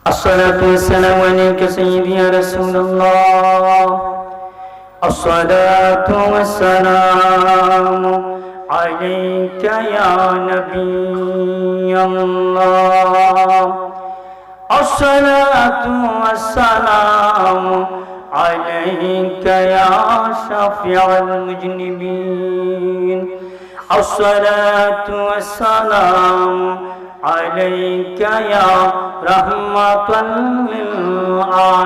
الصلاة والسلام عليك سيدي يا رسول الله. الصلاة والسلام عليك يا نبي الله. الصلاة والسلام عليك يا شفيع المذنبين. الصلاة والسلام عليك يا رحمة للعالمين.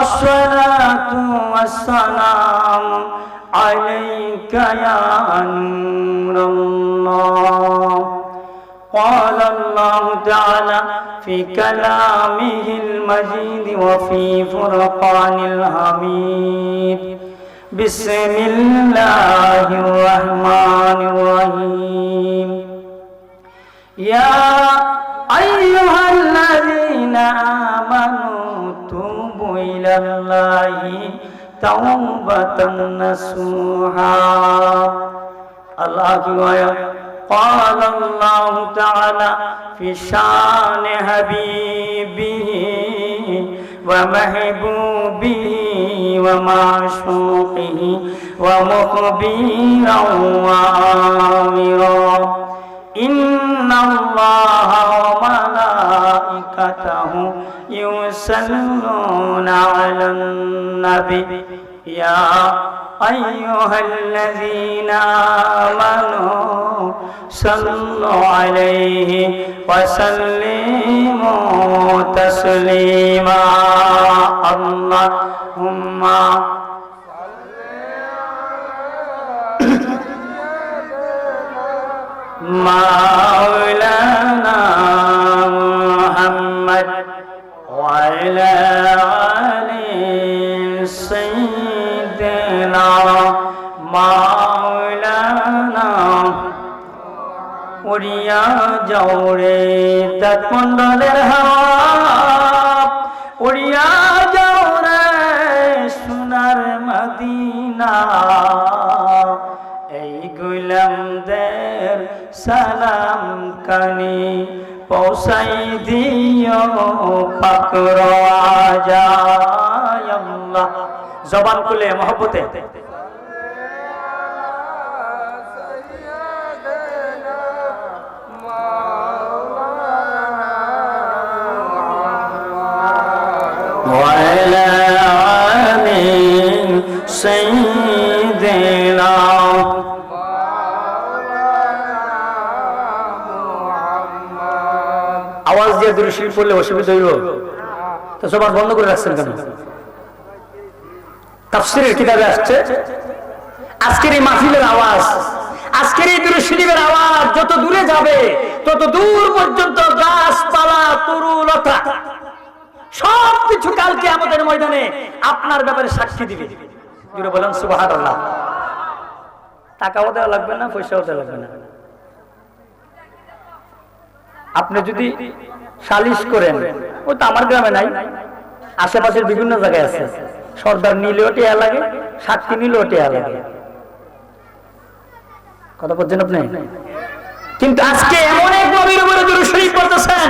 الصلاة والسلام عليك يا نور الله. قال الله تعالى في كلامه المجيد وفي فرقان الحميد. بسم الله الرحمن الرحيم. يا أيها الذين آمنوا توبوا إلى الله توبة نصوحا. الله قال الله تعالى في شان حبيبه ومحبوبه ومعشوقه ومخبرا وآمرا. إن الله وملائكته يصلون على النبي يا أيها الذين آمنوا صلوا عليه وسلموا تسليما. اللهم مولانا محمد وعلى آل سيدنا مولانا. উড়িয়া যাও রে তৎমণ্ডলের হাওয়া, উড়িয়া যাও রে সোনার মদিনা। এই গোলামদের সালাম কানে পৌঁছাই দিও পাক রাজা। আল্লাহ জবান খুলে মহব্বতে وعلى آل سيدنا. আওয়াজ দিয়ে দুরূদ শরীফ পড়লে অসুবিধা হইব তো সবার বন্ধ করে রাখছেন কেন? তাফসীরের কিতাবে আসছে আজকের এই মাহফিলের আওয়াজ, আজকের এই দুরূদ শরীফের আওয়াজ যত দূরে যাবে তত দূর পর্যন্ত গাছপালা তরুলতা সবকিছু কালকে আমাদের ময়দানে আপনার ব্যাপারে সাক্ষী দিবে। জুড়ে বলেন সুবহানাল্লাহ। টাকাও দেওয়া লাগবে না, পয়সাও দেওয়া লাগবে না। আপনি যদি সালিশ করেন, ও তো আমার গ্রামে নাই, আশেপাশের বিভিন্ন জায়গায় আছে, সর্দার নিলেও টেয়া লাগে, সাক্ষী নিলেও টেয়া লাগে। কথা বলছেন আপনি? কিন্তু আজকে এমন এক নবীর উপরে দুরূদ শরীফ পড়তেছেন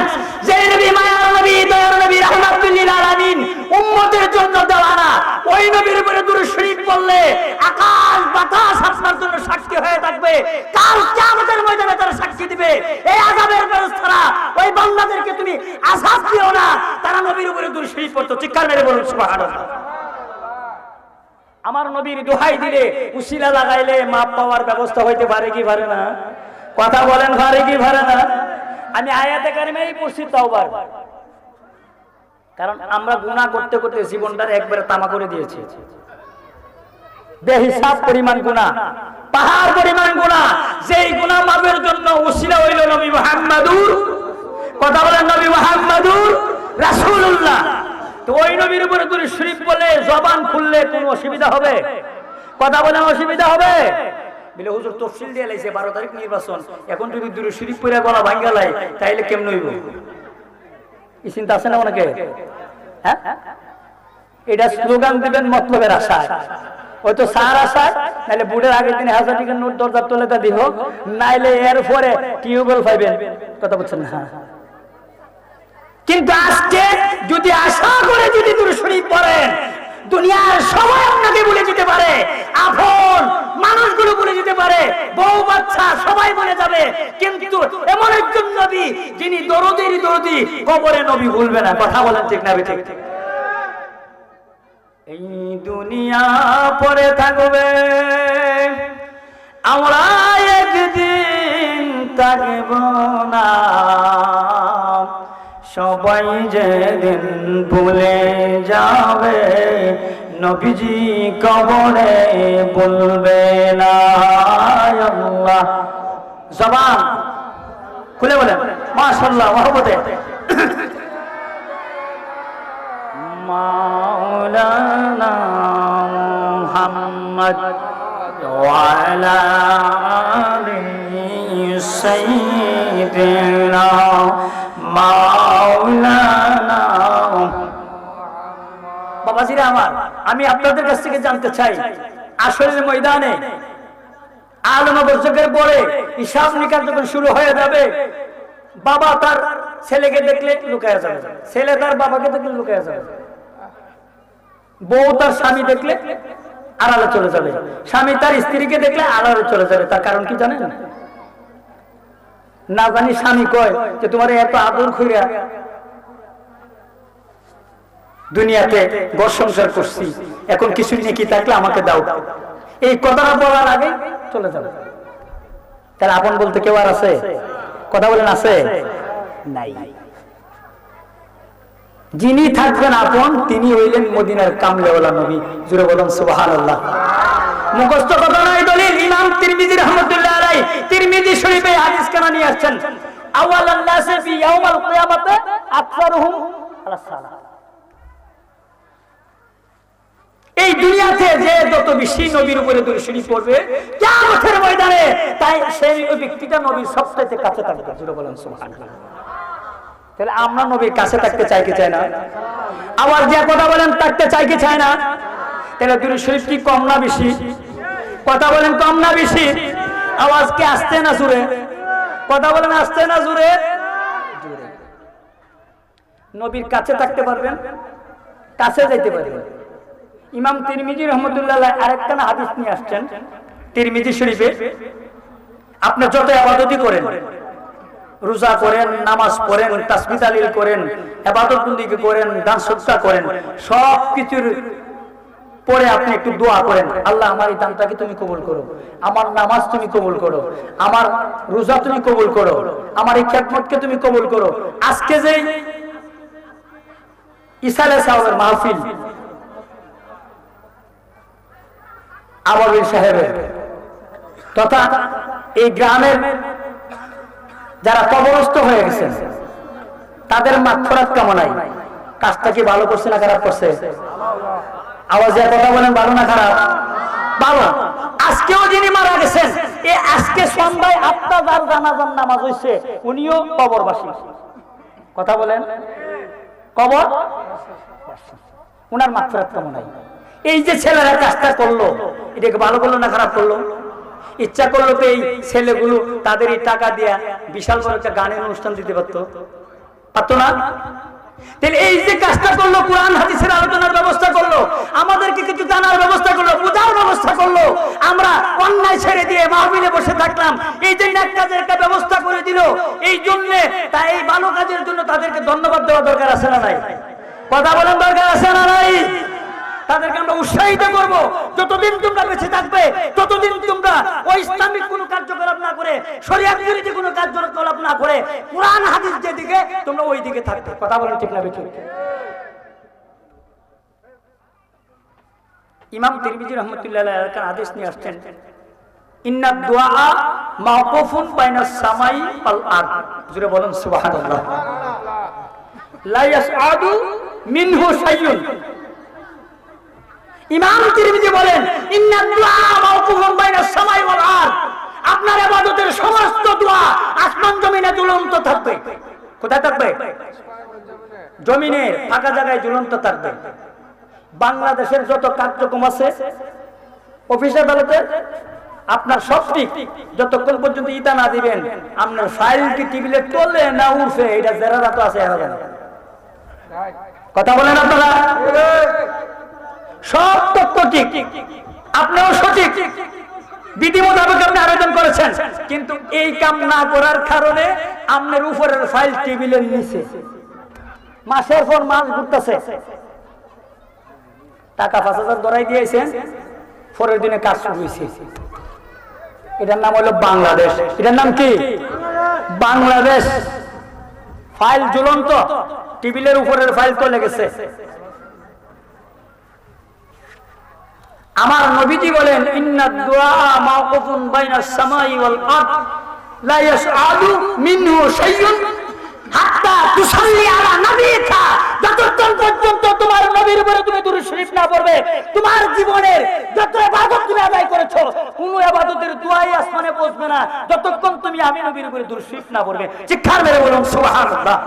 যে নবী মায়ার নবী, দয়ার নবী, রাহমাতুল লিল আলামিন, উম্মতের জন্য দেওয়ানা। ওই নবীর উপরে দুরূদ শরীফ পড়লে আকাশ বাতাস আপনার জন্য সাক্ষী হয়ে থাকবে। কাল কিয়ামতের ময়দানে তারা সাক্ষী দিবে। এই আযাবের ব্যবস্থারা ওই বান্দাদেরকে তুমি আযাব দিও না, তারা নবীর উপরে দুরূদ শরীফ পড়তো। চিৎকার মেরে বলুন সুবহানাল্লাহ। আমার নবীর দোহাই দিলে উসিলা লাগাইলে মাপ পাওয়ার ব্যবস্থা হইতে পারে কি পারে না? কথা বলেন, পারে কি পারে না? আমি আয়াতে কারিমাই পড়ছি তাওবার, কারণ আমরা গুনাহ করতে করতে জীবনটারে একবারে তামা করে দিয়েছি। বেহিসাব পরিমাণ গুনাহ, পাহাড় পরিমাণ গুনাহ। যেই গুনাহ মাপের জন্য উসিলা হইল নবী মুহাম্মাদুর, কথা বলেন, নবী মুহাম্মাদুর রাসূলুল্লাহ। তো ওই নবীর উপরে দুরূদ শরীফ বলে জবান খুললে কোনো অসুবিধা হবে? কথা বলেন, অসুবিধা হবে? বলে হুজুর তফসিল দিয়ে লাইছে 12 তারিখ নির্বাচন, এখন যদি দুরূদ শরীফ পড়ে গলা ভাঙ্গা লাই তাইলে কেমন হইব? এই চিন্তা আছে না অনেকে? হ্যাঁ, এটা স্লোগান দিবেন মতলবের আশায়, হয়তো সার আশায়, নাইলে বুড়ের আগের দিনে 1000 টাকার নোট দরজার তলে দিব, নাইলে এর পরে টিউবওয়েল পাইবেন। কথা বলছেন না? কিন্তু আজকে যদি আশা করে যদি দুরূদ শরীফ পড়েন, দুনিয়ার সবাই আপনাকে বলে যেতে পারে, আপন মানুষগুলো বলে যেতে পারে, বউ বাচ্চা সবাই বলে যাবে, কিন্তু এমন একজন নবী যিনি দরদেরই দরদি, কবরে নবী ভুলবে না। কথা বলেন ঠিক না ঠিক? এই দুনিয়া পড়ে থাকবে, আমরা একদিন থাকব না, সবাই যেদিন ভুলে যাবে, নবীজি কবরে বলবে না। আল্লাহ, জবান খুলে বলেন মাশাআল্লাহ, মহব্বতে। মাওলানা মুহাম্মদ ওয়া আলা আলিহি সাইয়্যিদিনা মাওলানা। বাবাজিরা আমার, আমি আপনাদের কাছ থেকে জানতে চাই, আসরের ময়দানে আলেম বর্ষকের পরে হিসাব নিকাশ যখন শুরু হয়ে যাবে, বাবা তার ছেলেকে দেখলে লুকায়া যাবে, ছেলে তার বাবাকে দেখলে লুকায়া যাবে, বউ তার স্বামী দেখলে আড়ালে চলে যাবে, স্বামী তার স্ত্রীকে দেখলে আড়ালে চলে যাবে। তার কারণ কি জানেন? না জানি স্বামী কয় যে তোমার এত আদর কইরা দুনিয়াতে ঘর সংসার করছি, এখন কিছু নাকি থাকলে আমাকে দাও, এই কথাটা বলার আগে চলে যাবে। তাহলে আপন বলতে কেউ আর আছে? কথা বলেন আছে? নাই। যিনি থাকবেন আপন, তিনি হইলেন মদিনার কামলেওয়ালা নবী। জুড়ে বলুন সুবহানাল্লাহ। মুখস্থ কথা নয়, দলিল। ইমাম তিরমিজি রাহমাতুল্লাহ আলাইহি তিরমিজি শরীফে হাদিস কেন নিয়ে আসছেন? আওয়ালান নাসি ফি ইয়াউমাল কিয়ামাতে আকসারুহুম আলাস সালাহ। এই দুনিয়াতে যে যত বেশি নবীর উপরে দরুদ শরীফ পড়বে, কিয়ামতের ময়দানে তাই সেই ব্যক্তিটা নবীর সবচেয়ে কাছে থাকবে। জুড়ে বলুন সুবহানাল্লাহ। তাহলে আমরা নবীর কাছে থাকতে চাই কি চাই না? আবার যে কথা বলেন থাকতে চাই কি চাই না? তাহলে দরুদ শরীফ কি কম না বেশি? কথা বলেন কম না বেশি? আওয়াজ কি আসতে না জোরে? কথা বলেন আসতে না জোরে? জোরে। নবীর কাছে থাকতে পারবেন, কাছে যাইতে পারবেন। ইমাম তিরমিজি রাহমাতুল্লাহ আলাইহি আরেকটা হাদিস নিয়ে আসছেন তিরমিজি শরীফে, আপনি যত ইবাদতই করেন, রোজা করেন, নামাজ পড়েন, তাসবিহ তাহলিল করেন, ইবাদত বন্দেগী করেন, দান সদকা করেন, সব কিছুর পরে আপনি একটু দোয়া করেন, আল্লাহ আমার এই দানটাকে তুমি কবুল করো, আমার নামাজ তুমি কবুল করো, আমার রোজা তুমি কবুল করো, আমার এই খিদমতকে তুমি কবুল করো। আজকে যে ঈসা আলাইহিস সালামের মাহফিল আবাবিল সাহেবের তথা এই গ্রামের যারা কবরস্থ হয়ে গেছেন তাদের মাগফিরাত কামনায়, কাজটা কি ভালো করছে না খারাপ করছে? আওয়াজে কথা বলেন, ভালো না খারাপ? ভালো। আজকেও যিনি মারা গেছেন, এই আজকে সন্ধ্যায় ৮টা যার জানাজার নামাজ হইছে, উনিও কবরবাসী। কথা বলেন, কবর উনার মাগফিরাত কামনায়। এই যে ছেলেরা কাজটা করলো, এটাকে ভালো করলো না খারাপ করলো? ইচ্ছা করলো তো এই ছেলেগুলো তাদের এই টাকা দিয়া বিশাল বড় একটা গানের অনুষ্ঠান দিতে পারতো, পারতো না? তাহলে এই যে কাজটা করলো, কোরআন হাদিসের আলোচনার ব্যবস্থা করলো, আমাদেরকে কিছু জানার ব্যবস্থা করলো, বোঝার ব্যবস্থা করলো, আমরা অন্যায় ছেড়ে দিয়ে মাহফিলে বসে থাকলাম, এই যে নেক কাজের একটা ব্যবস্থা করে দিল। এই জন্য তাই এই ভালো কাজের জন্য তাদেরকে ধন্যবাদ দেওয়া দরকার আছে না নাই? কথা বলেন, দরকার আছে না নাই? তাদেরকে আমরা উৎসাহিত করব, যতদিন তোমরা বেঁচে থাকবে ততদিন তোমরা ওই ইসলামিক কোনো কার্যকলাপ না করে, শরীয়ত বিরোধী কোনো কার্যকলাপ না করে, কোরআন হাদিস যেদিকে তোমরা ওই দিকে থাকবে। কথা বলেন ঠিক না বেঠিক? ইমাম তিরমিজি রাহমাতুল্লাহ আলাইহি একটা হাদিস নিয়ে আসছেন, ইন্না দুআ মাওকুফুন বাইনাস সামাই ওয়াল আরদ। জোরে বলেন সুবহানাল্লাহ। লা ইয়াসআদু মিনহু শাইউন। ইমাম তিরমিজি বলেন, ইন্না দুআ মাওকুফুন বাইনাস সামাই ওয়াল আরদ। আপনার ইবাদতের সমস্ত দোয়া আসমান জমিনে ঝুলন্ত থাকবে। কোথায় থাকবে? জমিনে, ফাঁকা জায়গায় ঝুলন্ত থাকবে। বাংলাদেশের যত কার্যক্রম আছে অফিস আদালতে, আপনার সব ঠিক যতক্ষণ পর্যন্ত ইটা না দিবেন, আপনার ফাইল কি টেবিলে তোলে না উঠছে, এটা যারা তো আছে এরা জানে। কথা বলেন আপনারা? সব তথ্য ঠিক, আপনিও সঠিক, বিধি মোতাবেক আপনি আবেদন করেছেন, কিন্তু এই কাম না করার কারণে আপনার উপরের ফাইল টেবিলের নিচে মাসের পর মাস ঘুরতেছে। টাকা 5,000 ধরাই দিয়েছেন, পরের দিনে কাজ শুরু হয়েছে। এটার নাম হলো বাংলাদেশ। এটার নাম কি? বাংলাদেশ। ফাইল ঝুলন্ত, টেবিলের উপরের ফাইল তো লেগেছে। আমার নবীজি বলেন, ইন্নাদ দুআ মাওকুফুন বাইনাস সামাই ওয়াল আরদ লা ইয়াসআদু মিনহু শাইউন হাত্তা তুসাল্লি আলা নবিকা। যতক্ষণ পর্যন্ত তোমার নবীর উপরে তুমি দুরূদ শরীফ না পড়বে, তোমার জীবনের যত ইবাদত তুমি আদায় করেছো, কোন ইবাদতের দোয়াই আসমানে পৌঁছবে না যতক্ষণ তুমি আমি নবীর উপরে দুরূদ শরীফ না পড়বে। চিৎকার মেরে বলুন সুবহানাল্লাহ।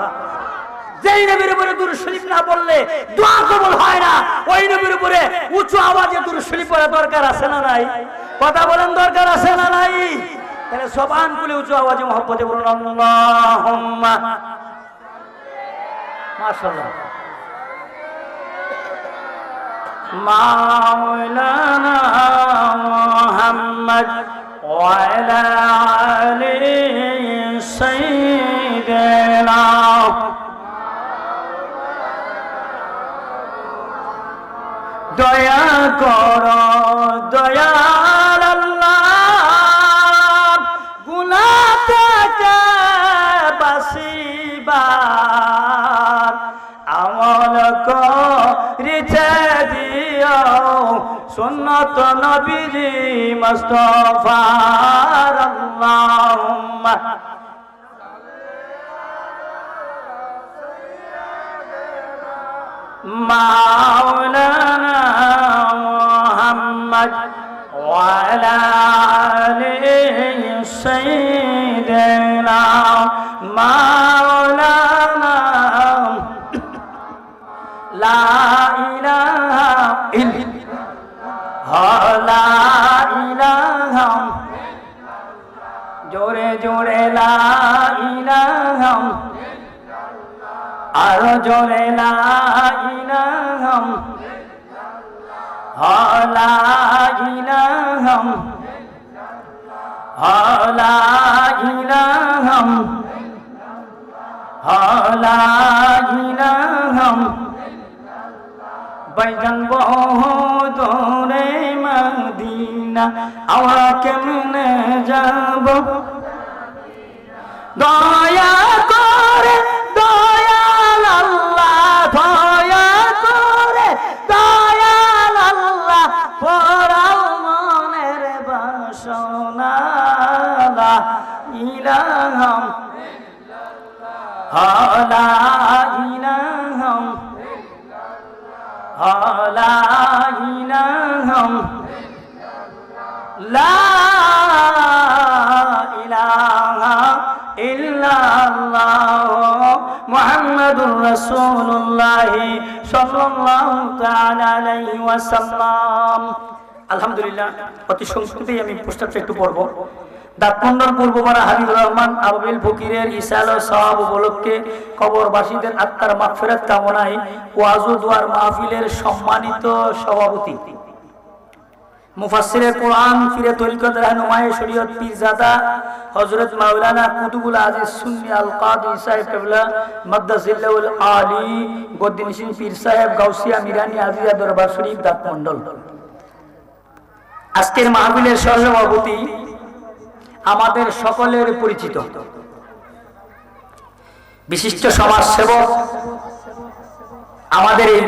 যেই নবীর উপরে দুরূদ শরীফ না পড়লে দোয়া কবুল হয় না, ওই নবীর উপরে উঁচু আওয়াজে দুরূদ শরীফ পড়া দরকার আছে না নাই? কথা বলেন, দরকার আছে না নাই? তাহলে জবান খুলে উঁচু আওয়াজে মহব্বতে বলুন আল্লাহুম্মা। মাশাআল্লাহ। মাওলানা মুহাম্মদ ওয়া আলা আলি সাইয়্যিদিনা। দয়া করো দয়াল আল্লাহ, গুনাহ থেকে বাঁচিবার আমল করিতে দিও সুন্নত নবীজি মুস্তাফার। আল্লাহুম্মা মাওলানা মুহাম্মদ ওয়া আলা আলি সাইয়্যিদিনা। মাওলানা লা ইলাহা ইল্লাল্লাহ, লা ইলাহা, জোরে জোরে লা ইলাহা, আরো জোরে লা ইলাহা, লা ইলাহা, লা ইলাহা, লা ইলাহা। বাইজান বহুদূরে মদিনা, আমরা কেমনে যাব? দয়া করে দয়াল আল্লাহ, দয়া করে দয়াল আল্লাহ, পরাও মনের বাসনা। লা ইলাহা ইল্লাল্লাহ, লা ইলাহা, লা ইলাহা, লা ইলাহা ইল্লাল্লাহ মুহাম্মাদুর রাসূলুল্লাহ সাল্লাল্লাহু তাআলা আলাইহি ওয়াসাল্লাম। আলহামদুলিল্লাহ, অতি সংক্ষেপে আমি প্রস্তাবটা একটু পড়ব। দাঁতমন্ডল পূর্বপাড়া হাবিবুর রহমান আবুল ফকিরের ইসাল ও সওয়াব উপলক্ষে কবরবাসীদের আত্মার মাগফিরাত কামনায় ওয়াজ ও দোয়ার মাহফিলের সম্মানিত সভাপতি মুফাসসিরে কোরআন, পীরে তরিকত, রাহনুমায়ে শরীয়ত পীরজাদা হযরত মাওলানা কুতুবুল আজিজ সুন্নি আল কাদি সাহেব কেবলা মাদ্দাজিল্লাহুল আলী গদ্দিনশীন পীর সাহেব গাউসিয়া মিরানি আজিজা দরবার শরীফ দাঁতমন্ডল। আজকের মাহফিলের সহসভাপতি আমাদের সকলের পরিচিত বিশিষ্ট সমাজসেবক, আমাদের এই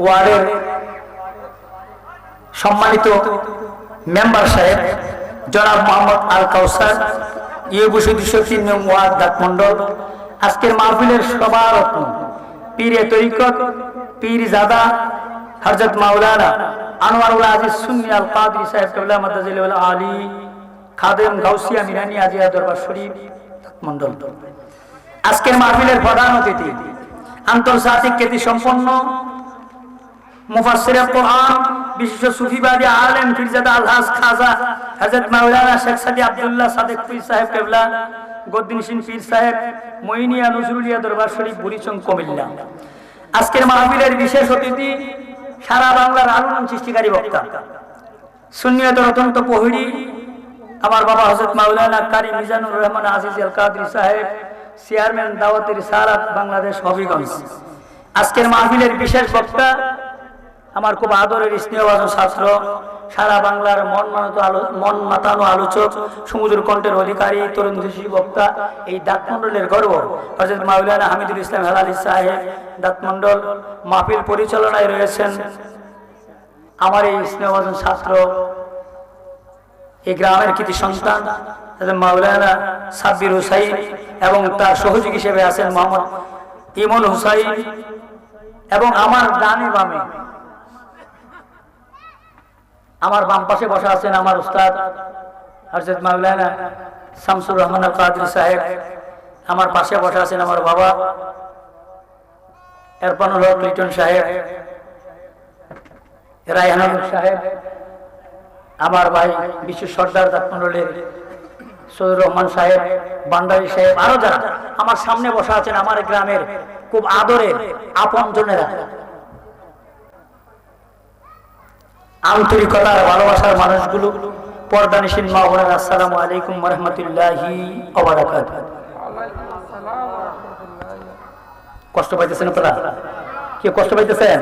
ওয়ার্ডের সম্মানিত মেম্বার সাহেব জনাব মোহাম্মদ আল কাউসার, ইউবি সদস্য 3 নং ওয়ার্ড দাঁতমন্ডল। আজকের মাহফিলের সভারত্ন পীরে তরিকত পীরজাদা হযরত মাওলানা আনোয়ারুল আজিজ সুন্নি আল কাদি সাহেব কেবলা মাদ্দাজিল্লাহুল আলী খাদেম গাউসিয়া মিরানি আজিয়া দরবার শরীফ মন্ডল। আজকের মাহফিলের প্রধান অতিথি আন্তর্জাতিক খ্যাতি সম্পন্ন মুফাসসিরে কোরআন, বিশিষ্ট সুফিবাদী আলেম পীরজাদা আলহাজ খাজা হযরত মাওলানা শেখ সাদি আব্দুল্লাহ সাদেক পীর সাহেব কেবলা গদ্দিনসিন পীর সাহেব, মইনিয়া নজরুলিয়া দরবার শরীফ, বুড়িচং, কুমিল্লা। আজকের মাহফিলের বিশেষ অতিথি সারা বাংলার আলোড়ন সৃষ্টিকারী বক্তা, সুন্নিয়তের অত্যন্ত পহিড়ি আমার বাবা হযরত মাওলানা কারি মিজানুর রহমান আজিজ আল কাদরি সাহেব, চেয়ারম্যান দাওয়াতের রিসালাত বাংলাদেশ হবিগঞ্জ। আজকের মাহফিলের বিশেষ বক্তা আমার খুব আদরের স্নেহভাজন ছাত্র, সারা বাংলার মন মাতানো আলোচক, সমুদ্র কণ্ঠের অধিকারী, তরুণদেশী বক্তা, এই দাঁতমন্ডলের গর্ব হযরত মাওলানা হামিদুল ইসলাম হেলালি সাহেব দাঁতমন্ডল। মাহফিল পরিচালনায় রয়েছেন আমার এই স্নেহভাজন ছাত্র, এই গ্রামের কৃতি সন্তান মাওলানা সাব্বির হুসাইন, এবং তার সহযোগী হিসেবে আছেন মোহাম্মদ ইমন হুসাইন, এবং আমার ডানে বামে আমার বাম পাশে বসা আছেন আমার উস্তাদ হযরত মাওলানা শামসুর রহমান আল কাদরি সাহেব, আমার পাশে বসা আছেন আমার বাবা এরফানুল হক লিটন সাহেব, রায়হানুল সাহেব, আমার ভাই বিশ্ব সর্দার দাঁতমন্ডলের সৈয়দ রহমান সাহেব, ভান্ডারী সাহেব, আরো যারা আমার সামনে বসা আছেন আমার গ্রামের খুব আদরের আপনজনেরা, আন্তরিকতার ভালোবাসার মানুষগুলো, পর্দানিশীন মা বোনেরা, আসসালামু আলাইকুম ওয়া রাহমাতুল্লাহি ওয়া বারাকাতুহু। কষ্ট পাইতেছেন আপনারা? কি কষ্ট পাইতেছেন?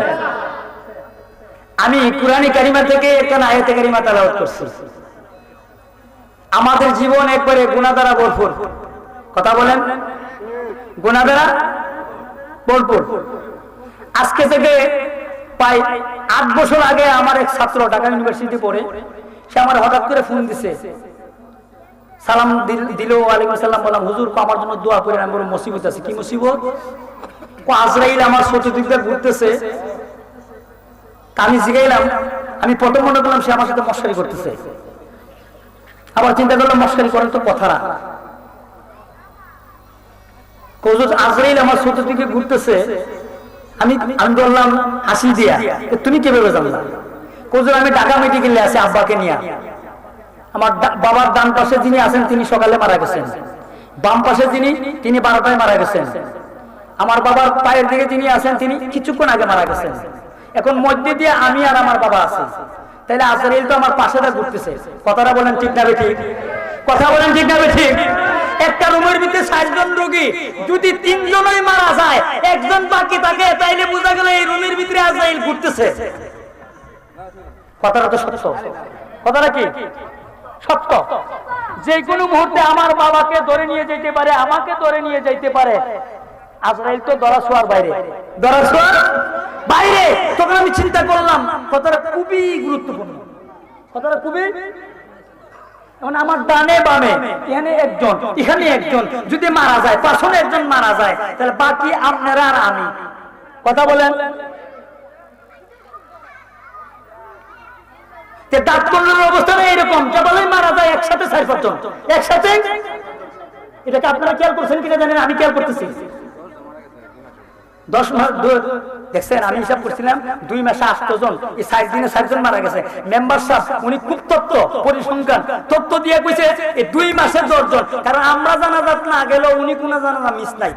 আমি কুরআনে কারিমা থেকে একটা আয়াতে কারিমা তেলাওয়াত করছি। আমাদের জীবন একবারে গুনাহ দ্বারা ভরপুর। কথা বলেন, গুনাহ দ্বারা ভরপুর। আজকে থেকে প্রায় 8 বছর আগে আমার এক ছাত্র ঢাকা ইউনিভার্সিটি পড়ে, সে আমার হঠাৎ করে ফোন দিছে, সালাম দিল, ওয়ালাইকুম সালাম, বললাম হুজুর আমার জন্য দোয়া করেন। আমি বললাম মুসিবত আছে। কি মুসিবত? আজরাইল আমার চতুর্দিক দিয়ে ঘুরতেছে। আমি জিগাইলাম, আমি প্রথম মনে করলাম সে আমার সাথে মশকারি করতেছে, আবার চিন্তা করলাম মশকারি করেন তো কথা না, আজরাইল আমার চতুর্দিকে ঘুরতেছে। আমি বললাম হাসি দিয়া, তুমি কিভাবে জানলা? কোজুর আমি ঢাকা মেডিকেলে আছি আব্বাকে নিয়ে। আমার বাবার ডান পাশে যিনি আছেন তিনি সকালে মারা গেছেন, বাম পাশে যিনি তিনি 12টায় মারা গেছেন, আমার বাবার পায়ের দিকে যিনি আছেন তিনি কিছুক্ষণ আগে মারা গেছেন। এখন মধ্যে দিয়ে আমি আর আমার বাবা আছি, তাইলে আজরাইল তো আমার পাশে ঘুরতেছে। কথাটা বলেন ঠিক না ঠিক? কথা বলেন ঠিক না ঠিক? একটা রুমের ভিতরে 60 জন রোগী, যদি 3 জনই মারা যায়, একজন বাকি থাকে, তাইলে বোঝা গেল এই রুমের ভিতরে আজরাইল ঘুরতেছে। কথাটা তো সত্য। কথাটা কি সত্য? যে কোনো মুহূর্তে আমার বাবাকে ধরে নিয়ে যেতে পারে, আমাকে ধরে নিয়ে যেতে পারে। আজরাইল তো ধরাছোঁয়ার বাইরে, ধরাছোঁয়ার বাইরে। তখন আমি চিন্তা করলাম কথাটা খুবই গুরুত্বপূর্ণ, কথাটা খুবই। এখন আমার ডানে বামে এখানে একজন, এখানে একজন যদি মারা যায়, পাশনে একজন মারা যায়, তাহলে বাকি আপনারা আর আমি। কথা বলেন। দাঁতমন্ডলের অবস্থা এরকম, কেবলই মারা যায় একসাথে 4-5 জন একসাথে। এটাকে আপনারা খেয়াল করছেন কিনা জানেন, আমি খেয়াল করতেছি। 10 মাস দেখছেন, আমি হিসাব করছিলাম 2 মাসে 8 জন, এই 60 দিনে 60 জন মারা গেছে। মেম্বার সাহেব উনি খুব পরিসংখ্যান তথ্য দিয়ে কইছে এই 2 মাসে 10 জন। কারণ আমরা জানাজাত না গেলেও উনি কোন জানাজা মিস নাই,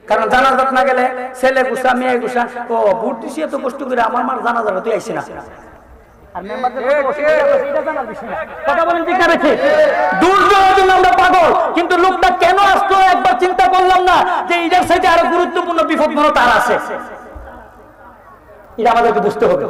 কারণ জানাজাত না গেলে ছেলে গুছা মেয়ে গুছা ও বুট দিছি এত কষ্ট করে, আমার মার জানাজাটা তুই আইছি না। কিন্তু লোকটা কেন আসলো একবার চিন্তা করলাম না যে এটার সাথে আরো গুরুত্বপূর্ণ বিপদ মনে তার আছে। এটা আমাদেরকে বুঝতে হবে।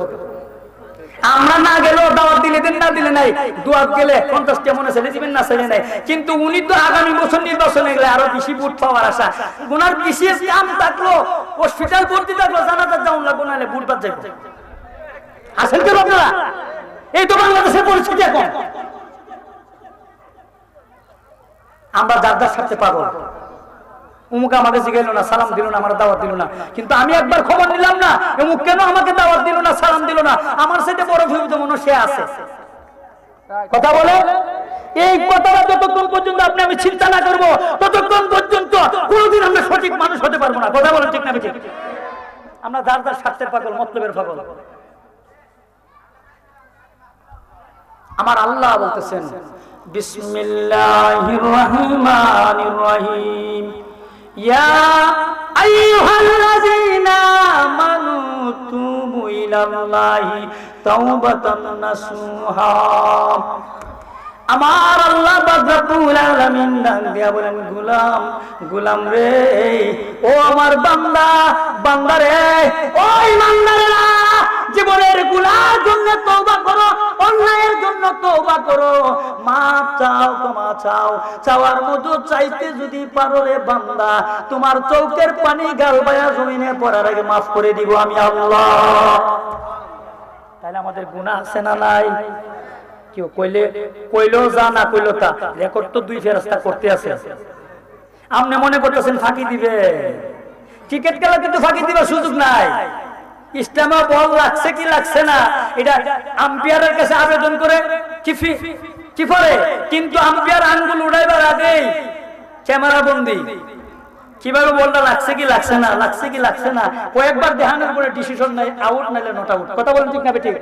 আমরা না গেলেও দাওয়াত দিলে দিন, না দিলে নাই। দুয়াত গেলে 50টা মনে ছেলে দিবেন, না ছেলে নাই। কিন্তু উনি তো আগামী বছর নির্বাচনে গেলে আরো বেশি ভোট পাওয়ার আশা। ওনার বিশেষ কাম থাকলো, হসপিটাল ভর্তি থাকলো, জানাজার যাওয়া লাগবো, নাহলে ভোট বাদ যাবে। আসেন কেন আপনারা? এই তো বাংলাদেশের পরিস্থিতি এখন। আমরা যার যার সাথে পাবো। অমুক আমাকে জিগাইল না, সালাম দিল না, আমার দাওয়াত দিল না। কিন্তু আমি একবার খবর নিলাম না, অমুক কেন আমাকে দাওয়াত দিল না, সালাম দিল না। আমার সাথে বড় ভূমিত মনে সে আছে। কথা বলে, এই কথাটা যতক্ষণ পর্যন্ত আপনি আমি চিন্তা না করবো, ততক্ষণ পর্যন্ত কোনোদিন আমরা সঠিক মানুষ হতে পারবো না। কথা বলেন ঠিক না ঠিক? আমরা যার যার স্বার্থের পাগল, মতলবের পাগল। আমার আল্লাহ বলতেছেন বিসমিল্লাহির রহমানির রহিম। ইয়া আইয়ুহাল্লাযীনা আমানু তুবু ইলাল্লাহি তাওবাতান নাসুহা। আমার আল্লাহ রব্বুল আলামিন ডাক দিয়া বলেন, গোলাম গোলাম রে, ও আমার বান্দা বান্দা রে, ওই বান্দারা জীবনের গুনাহের জন্য তওবা করো, অন্যায়ের জন্য তওবা করো, মাফ চাও, ক্ষমা চাও। চাওয়ার মতো চাইতে যদি পারো রে বান্দা, তোমার চোখের পানি গাল বায়া জমিনে পড়ার আগে মাফ করে দিব আমি আল্লাহ। তাহলে আমাদের গুনাহ আছে না নাই? কেউ কইলেও যা, না কইলো তা, রেকর্ড তো দুই ফেরেশতা করতে আছে। আপনি মনে করতেছেন ফাঁকি দিবে, ক্রিকেট খেলা কিন্তু ফাঁকি দিবার সুযোগ নাই। ইসলামে বল লাগছে কি লাগছে না এটা আম্পায়ারের কাছে আবেদন করে কি করে, কিন্তু আম্পায়ার আঙ্গুল উড়াইবার আগেই ক্যামেরা বন্দি। কিভাবে বলটা লাগছে কি লাগছে না, লাগছে কি লাগছে না কয়েকবার দেখানোর পরে ডিসিশন নাই, আউট নাইলে নট আউট। কথা বলেন ঠিক না ঠিক?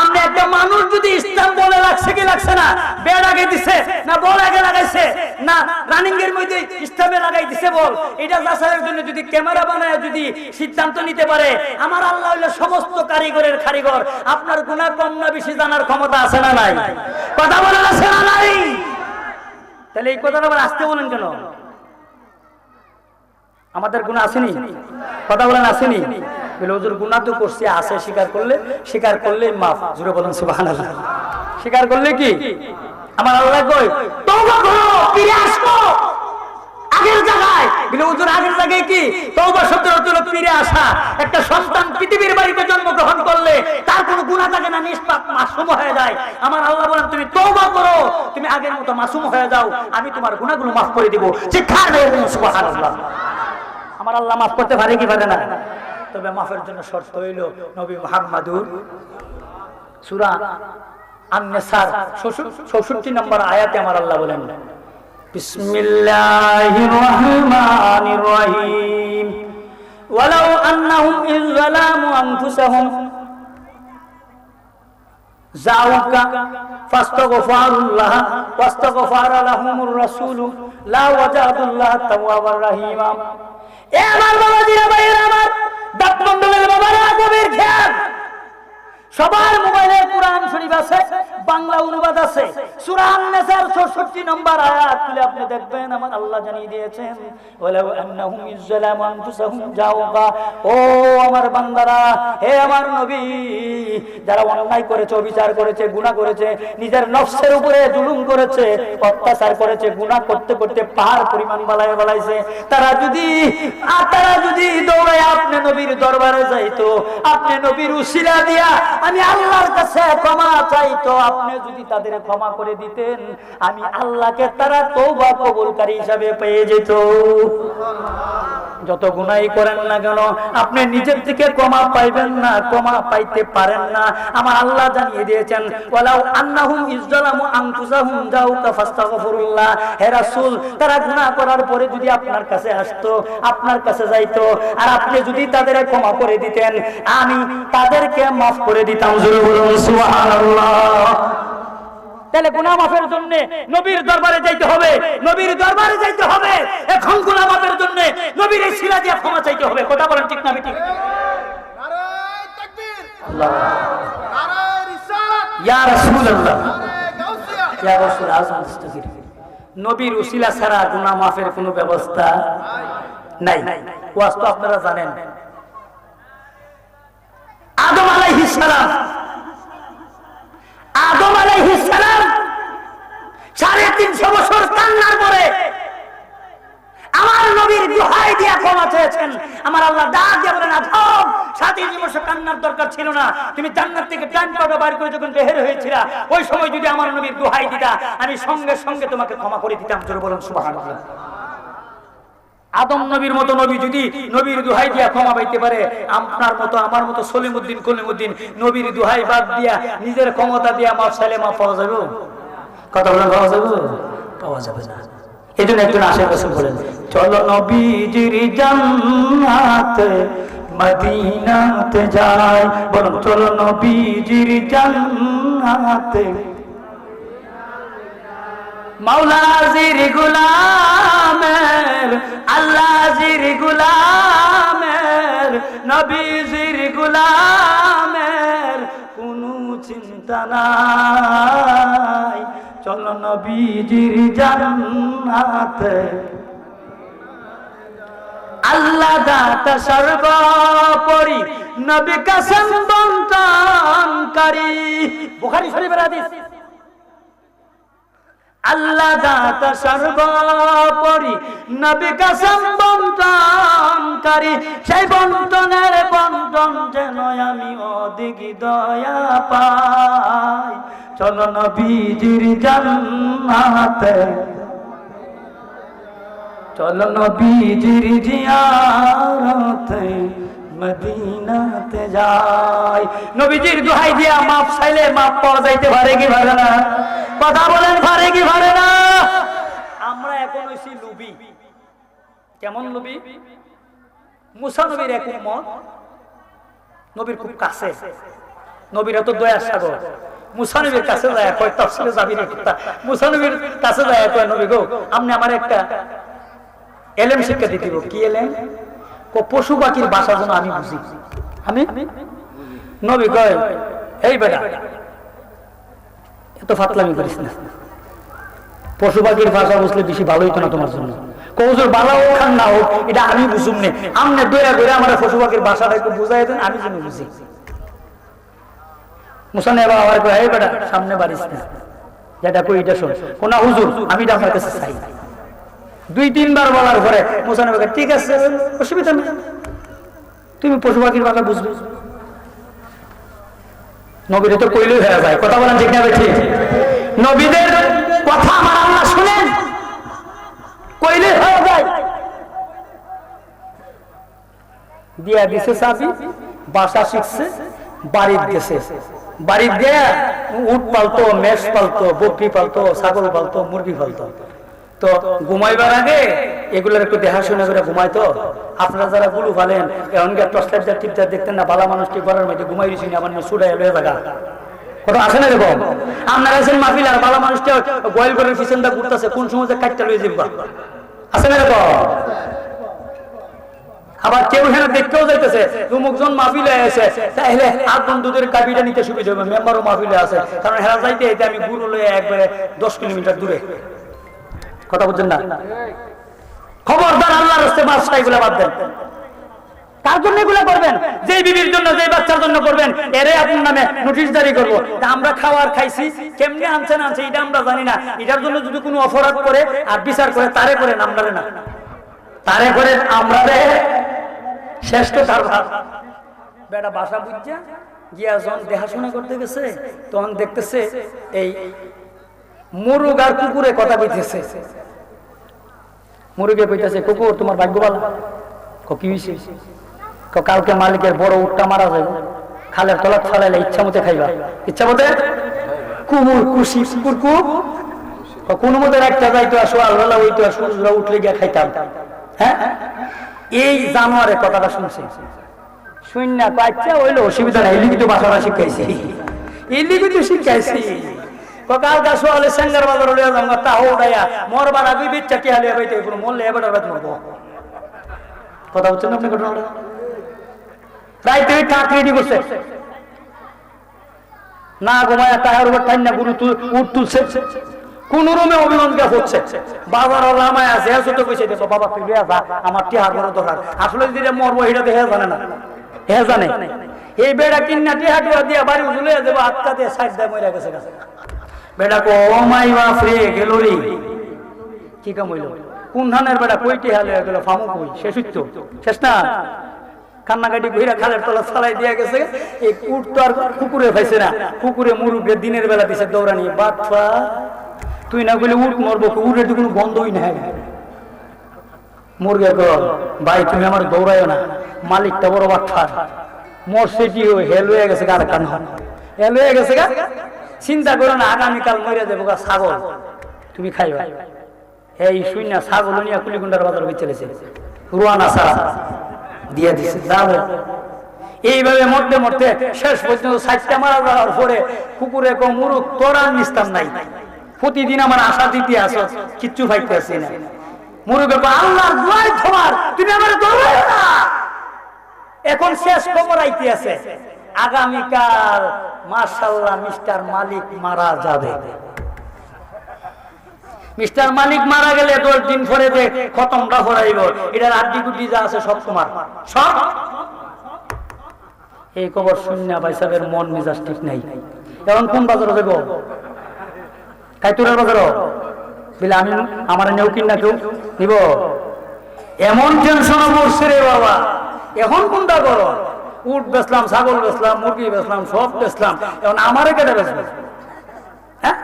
আমরা একটা মানুষ যদি ইসলাম বলে লাগছে কি লাগছে না, ব্যাট আগে দিছে না বল আগে লাগাইছে না রানিং এর মধ্যে ইসলামে লাগাই দিছে বল, এটা যাচাইয়ের জন্য যদি ক্যামেরা বানায় যদি সিদ্ধান্ত নিতে পারে, আমার আল্লাহ হইলো সমস্ত কারিগরের কারিগর। আপনার গুনাহ কম না বেশি জানার ক্ষমতা আছে না নাই? কথা বলেন আছে না নাই? তাহলে এই কথাটা আবার আসতে বলেন কেন? আমাদের গুনাহ আসেনি? কথা বলেন আসেনি? বলে হুজুর গুনাহ তো করছি, আছে, স্বীকার করলে মাফ। জোরে বলেন সুবহানাল্লাহ। স্বীকার করলে কি আমার আল্লাহ কই তওবা করো, ফিরে আসো আগের জায়গায়। বলে হুজুর আগের জায়গায় কি? তওবা শব্দের অর্থ হলো ফিরে আসা। একটা সন্তান পৃথিবীর বাড়িতে জন্মগ্রহণ করলে তার কোনো গুনাহ থাকে না, নিষ্পাপ মাসুম হয়ে যায়। আমার আল্লাহ বলেন তুমি তওবা করো, তুমি আগের মতো মাসুম হয়ে যাও, আমি তোমার গুনাহগুলো মাফ করে দিব। শিক্ষা দেয় সুবহানাল্লাহ। আমার আল্লাহ মাফ করতে পারে কি পারে না? তবে মাফের জন্য শর্ত হইল নবী মুহাম্মাদুর সূরা আন-নিসার ৬৪ নম্বর আয়াতে আমার আল্লাহ বলেন, বিসমিল্লাহির রহমানির রহিম, ওয়ালাউ আন্নাহুম ইয যালামু আনফুসাহুম জাউকা ফাস্তাগফিরুল্লাহ ওয়াস্তাগফারা লাহুমুর রাসূলু লা ওয়াজাদুল্লাহ তাওয়াবার রহিমা। এ আমার বাবাজিরা, ভাইয়েরা আমার, দাঁতমন্ডলের বাবারা, গভীর খেয়াল। সবার মোবাইলে কোরআন শরীফ আছে, বাংলা অনুবাদ আছে। সূরা আন-নিসার ৬৪ নম্বর আয়াত খুলে আপনি দেখবেন আমার আল্লাহ জানিয়ে দিয়েছেন, ওয়ালাউ আন্নাহুম ইযলামু আনফুসাহুম জাউকা। ও আমার বান্দারা, হে আমার নবী, যারা অন্যায় করেছে, অবিচার করেছে, গুনাহ করেছে, নিজের নফসের উপরে জুলুম করেছে, অত্যাচার করেছে, গুনাহ করতে করতে পাহাড় পরিমাণ বালাইছে, তারা যদি দৌড়ায় আপনি নবীর দরবারে যাইতো, আপনি নবীর উসিলা দিয়া আমি আল্লাহর কাছে ক্ষমা চাইতো, আপনি যদি তাদের ক্ষমা করে দিতেন, আমি আল্লাহকে তারা তওবা কবুলকারী হিসাবে পেয়ে যেত। যত গুনাহই করেন না কেন, আপনি নিজের থেকে ক্ষমা পাইবেন না, ক্ষমা পাইতে পারেন না। আমার আল্লাহ জানিয়ে দিয়েছেন, ওয়ালাউ আন্নাহুম ইযলামু আনফুসাহুম জাউকা ফাস্তাগফিরুল্লাহ। হে রাসূল, তারা গুনাহ করার পরে যদি আপনার কাছে আসতো, আপনার কাছে যাইতো, আর আপনি যদি তাদের ক্ষমা করে দিতেন, আমি তাদেরকে মাফ করে দিতাম। জোরে বলুন সুবহানাল্লাহ। তাহলে গুনাহ মাফের জন্য নবীর দরবারে যাইতে হবে, নবীর দরবারে যাইতে হবে। এখন গুনাহ মাফের জন্য নবীর এই শিলা দিয়ে ক্ষমা চাইতে হবে। কথা বলেন ঠিক না ঠিক? নারে তাকবীর, আল্লাহ, নারে রিসালাত, ইয়া রাসূলুল্লাহ, ইয়া রাসূল আযম আস্তাগফির। নবীর উসিলা ছাড়া গুনাহ মাফের কোনো ব্যবস্থা নাই। ওয়াজ তো আপনারা জানেন, আদম আলাইহিস সালাম 350 বছর কান্নার পরে আমার নবীর দোহাই দিয়া ক্ষমা চেয়েছেন। আমার আল্লাহ ডাক দিয়ে বলেন, আদম, 30 বছর কান্নার দরকার ছিল না, তুমি জান্নাত থেকে ডান পাটা বাইর করে যখন বের হয়েছিলা, ওই সময় যদি আমার নবীর দোহাই দিতা, আমি সঙ্গে সঙ্গে তোমাকে ক্ষমা করে দিতাম। জোরে বলুন সুবহানাল্লাহ। আদম নবীর মতো নবী যদি নবীর দোহাই দিয়া ক্ষমা পাইতে পারে, আপনার মতো আমার মতো সলিমউদ্দিন কলিমউদ্দিন নবীর দোহাই বাদ দিয়া নিজের ক্ষমতা দিয়া মাফ চাইলে মাফ পাওয়া যাবে? কথা বলেন, পাওয়া যাবে? পাওয়া যাবে না। এই জন্য একজন আশেপাশে বলেন, চলো নবীজির জান্নাতে মদিনাতে যাই। বলুন, চলো নবীজির জান্নাতে মাওলাজির গোলামের, আল্লাহজির গোলামের, নবীজির গোলামের কোনো চিন্তা নাই। চলো নবীজির জান্নাতে, আল্লাহ দাতা সর্বোপরি, নবী কাসম বন্টনকারী। বুখারী শরীফের হাদিস। আল্লাহ দাতা সর্বোপরি, নবী কাসম বন্টনকারী। সেই বন্টনের বন্টন যেন আমি অধিক দয়া পাই। চলো নবীজির জান্নাতে, চলো নবীজির জিয়ারতে মদিনাতে যাই। নবীজির দোহাই দিয়া মাপ চাইলে মাপ পাওয়া যাইতে পারে কি পারে না? কথা বলেন, পারে কি পারে না? আমরা এখন হইছি লুবি। কেমন লুবি? মুসা নবীর এক উম্মত, নবীর খুব কাছে, নবীর এত দয়ার সাগর। মুসা নবীর কাছে যায় কয়, তাফসীরে জাবিরের কথা, মুসা নবীর কাছে যায় কয়, নবী গো আপনি আমার একটা এলেম শিক্ষা দিতে দিব। কি এলেম? পশু পাখির ভাষা যেন আমি বুঝি। আমি নবী কয়, এই বেটা এত ফাতলামি করিস না, পশু পাখির ভাষা বুঝলে বেশি ভালো হইতো না তোমার জন্য। কৌজোর বালা হোক খান না হোক, এটা আমি বুঝুম নে, আমনে দয়া করে আমার পশু পাখির ভাষাটা একটু বুঝাই দেন, আমি যেন বুঝি। মুসা নেবা আবার কয়, এই বেটা সামনে বাড়িস না, যেটা কই এটা শোন। কোনা হুজুর আমি এটা আমার কাছে চাই। দুই তিনবার বলার পরে মুসা নবী কয়, ঠিক আছে অসুবিধা নেই, তুমি পশু পাখির ভাষা বুঝবে। নবীরে তো কইলেই হয়ে যায়। কথা বলেন ঠিক না ঠিক? নবীদের কথা আমার আল্লাহ শুনেন, কইলেই হয়ে যায়। দিয়া দিছে চাবি, বাসা শিখছে, বাড়ির গেছে, বাড়ির দিয়ে উট পালতো, মেষ পালতো, বকরি পালতো, ছাগল পালতো, মুরগি পালতো। তো ঘুমাইবার আগে এগুলোর একটু দেখাশোনা করে ঘুমাইতো। আপনারা যারা গুলু ফালেন এমনকি টর্চলাইট যা টিপটা দেখতেন না, বালা মানুষকে ঘরের মধ্যে ঘুমাই দিয়েছি, আমার সুরাই লয়ে জায়গা কত আসে না দেখো। আপনারা আছেন মাহফিল আর বালা মানুষটা গোয়াল ঘরের পিছনটা ঘুরতেছে, কোন সময় কাটটা লয়ে যাবা, আসে না দেখো। আবার কেউ এখানে দেখতেও যাইতেছে অমুকজন মাহফিলে আছে, তাহলে আর বন্ধুদের কাবিটা নিতে সুবিধা হবে, মেম্বারও মাহফিলে আছে, কারণ হেরা যাইতে এতে আমি গুরু লয়ে একবারে 10 কিলোমিটার দূরে। কথা বলছেন না? খবরদার আল্লাহর রাস্তায় বাদশা এগুলা বাদ দেন। কার জন্য এগুলা করবেন? যে বিবির জন্য, যে বাচ্চার জন্য করবেন, এরে আপনার নামে নোটিশ জারি করবো। আমরা খাওয়ার খাইছি, কেমনে আনছেন আনছে এটা আমরা জানি না। এটার জন্য যদি কোনো অপরাধ করে আর বিচার করে, তারে করেন, আমরা না, তারে করেন, আমরা শ্রেষ্ঠ তার ভাব। বেটা বাসা বুঝা গিয়া যখন দেখাশোনা করতে গেছে, তখন দেখতেছে এই মুরুগ আর কুকুরে কথা কইতেছে। মুরুগে কইতেছে, কুকুর তোমার ভাগ্য ভালো। কি হয়েছে? কালকে মালিকের বড় উটটা মারা যাবে, খালের তলা ছাড়াইলে ইচ্ছা মতে খাইবা। ইচ্ছা মতে কুকুর খুশি, কুকুর কোন মতে রাখতে যাইতো, সকালবেলা ওইতো সূর্যরা উঠলে গিয়া খাইতাম। হ্যাঁ, এই জানোয়ারের কথাটা শুনছে, শুন না বাচ্চা হইলো অসুবিধা নাই, এলিগি তো বাসাটা শিখাইছি, এলিগি তো শিখাইছি। কাল গাছ হলে সেঙ্গার বাজার হলে তাও উড়াইয়া মরবার আগে বেচ্চা কে হালিয়া বাইতে মরলে এবার বাদ মরবো। কথা হচ্ছে না আপনি? ঘটনাটা রাইতে কাক রেডি করছে, না ঘুমায় টায়ার উপর টাইন না গুরু উঠ তুলছে, কোন রুমে অভিনন্দন হচ্ছে। বাবার রামায় আছে, তো কইছে দেখো বাবা তুই লিয়া যা, আমার টিহার বড় দরকার। আসলে যদি মরবো এটা তো হে জানে না, হে জানে এই বেড়া কিন্না টিহা টিহা দিয়া বাড়ি উজুলে দেবো, আটকা দিয়ে সাইড দেয় মরে গেছে গেছে। বেড়া কো ও মাই বাপ রে গেল রে, কি কাম হইল? কোন ধানের বেড়া কই টিহা লয়ে গেল, ফামু কই? শেষ হইতো, শেষ না? কান্নাকাটি ঘুরা খালের তলা ছালাই দিয়া গেছে। এই উট তো আর কুকুরে পাইছে না, কুকুরে মুরুগে দিনের বেলা দিছে দৌড়ানি। বাচ্চা তুই না বলে উঠ মরবো, উঠের তো কোনো বন্ধই নাই। মুরগে কর ভাই তুমি আমার দৌড়াইও না, মালিকটা বড় বাচ্চা মরছে কি হেল হয়ে গেছে, কার কান হেল হয়ে গেছে গা। চিন্তা করো না, আগামীকাল মরে যাবো গা ছাগল, তুমি খাইবা। এই শুই না ছাগল নিয়ে কুলিগুন্ডার বাজার হয়ে চলেছে, রুয়ানা সারা দিয়ে দিছে। এইভাবে মরতে মরতে শেষ পর্যন্ত 60টা মারা যাওয়ার পরে কুকুরে কো মুরুখ তোর আর নিস্তার নাই, প্রতিদিন আমার আশা দিতে আসো, কিচ্ছু পাইতেছি না। মুরুগে আল্লাহর দোয়াই তোমার, তুমি আমার দোয়াই না। এখন শেষ খবর আইতে আছে, আগামীকাল মাশাআল্লাহ মিস্টার মালিক মারা যাবে। মিস্টার মালিক মারা গেলে 10 দিন পরে যে খতমটা হরাইব, এটার আড্ডি গুড্ডি যা আছে সব তোমার, সব। এই খবর শুনে ভাই সাহেবের মন মেজাজ ঠিক নাই। এখন কোন বাজারে যাবো? কাইতুরার বাজারও বলে আমি আমার নেও কিনা কেউ নিব, এমন টেনশনে পড়ছে রে বাবা। এখন কোনটা করো? উট বেচলাম, ছাগল বেচলাম, মুরগি বেচলাম, সব বেচলাম, এখন আমারে কেটে বেচবে? হ্যাঁ,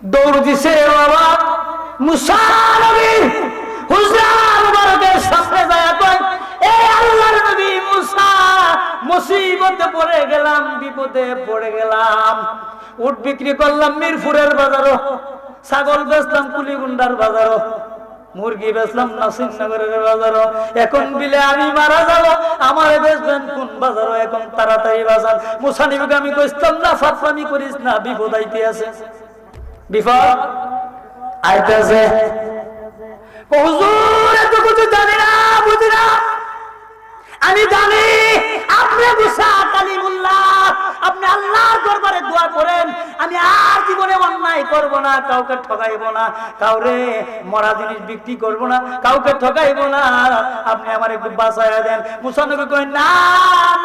দৌড় দিছে রে বাবা। মুসা নবী হুজরা মুবারকের সামনে যায় কয়, এ আল্লাহর নবী মুসা, মুসিবতে পড়ে গেলাম, বিপদে পড়ে গেলাম। উট বিক্রি করলাম মিরপুরের বাজারও, ছাগল বেচলাম কুলিগুন্ডার বাজারও, মুরগি বেচলাম নাসিরনগরের বাজারও। এখন বিলে আমি মারা যাব, আমারে বেচবেন কোন বাজারও? এখন তাড়াতাড়ি বাজান। মুসা নবীকে আমি কইতাম না, ফাতফামি করিস না, বিপদ আইতে আছে, বিপদ আইতেছে। হুজুর এত কিছু জানি না, বুঝি না। আমি জানি আপনি মুসা কালিমুল্লাহ, আপনি আল্লাহর দরবারে দোয়া করেন, আমি আর জীবনে অন্যায় করব না, কাউকে ঠকাইব না, কাউরে মরা জিনিস বিক্রি করব না, কাউকে ঠকাইব না, আপনি আমার একটু বাঁচাইয়া দেন। মুসা নবী কই, না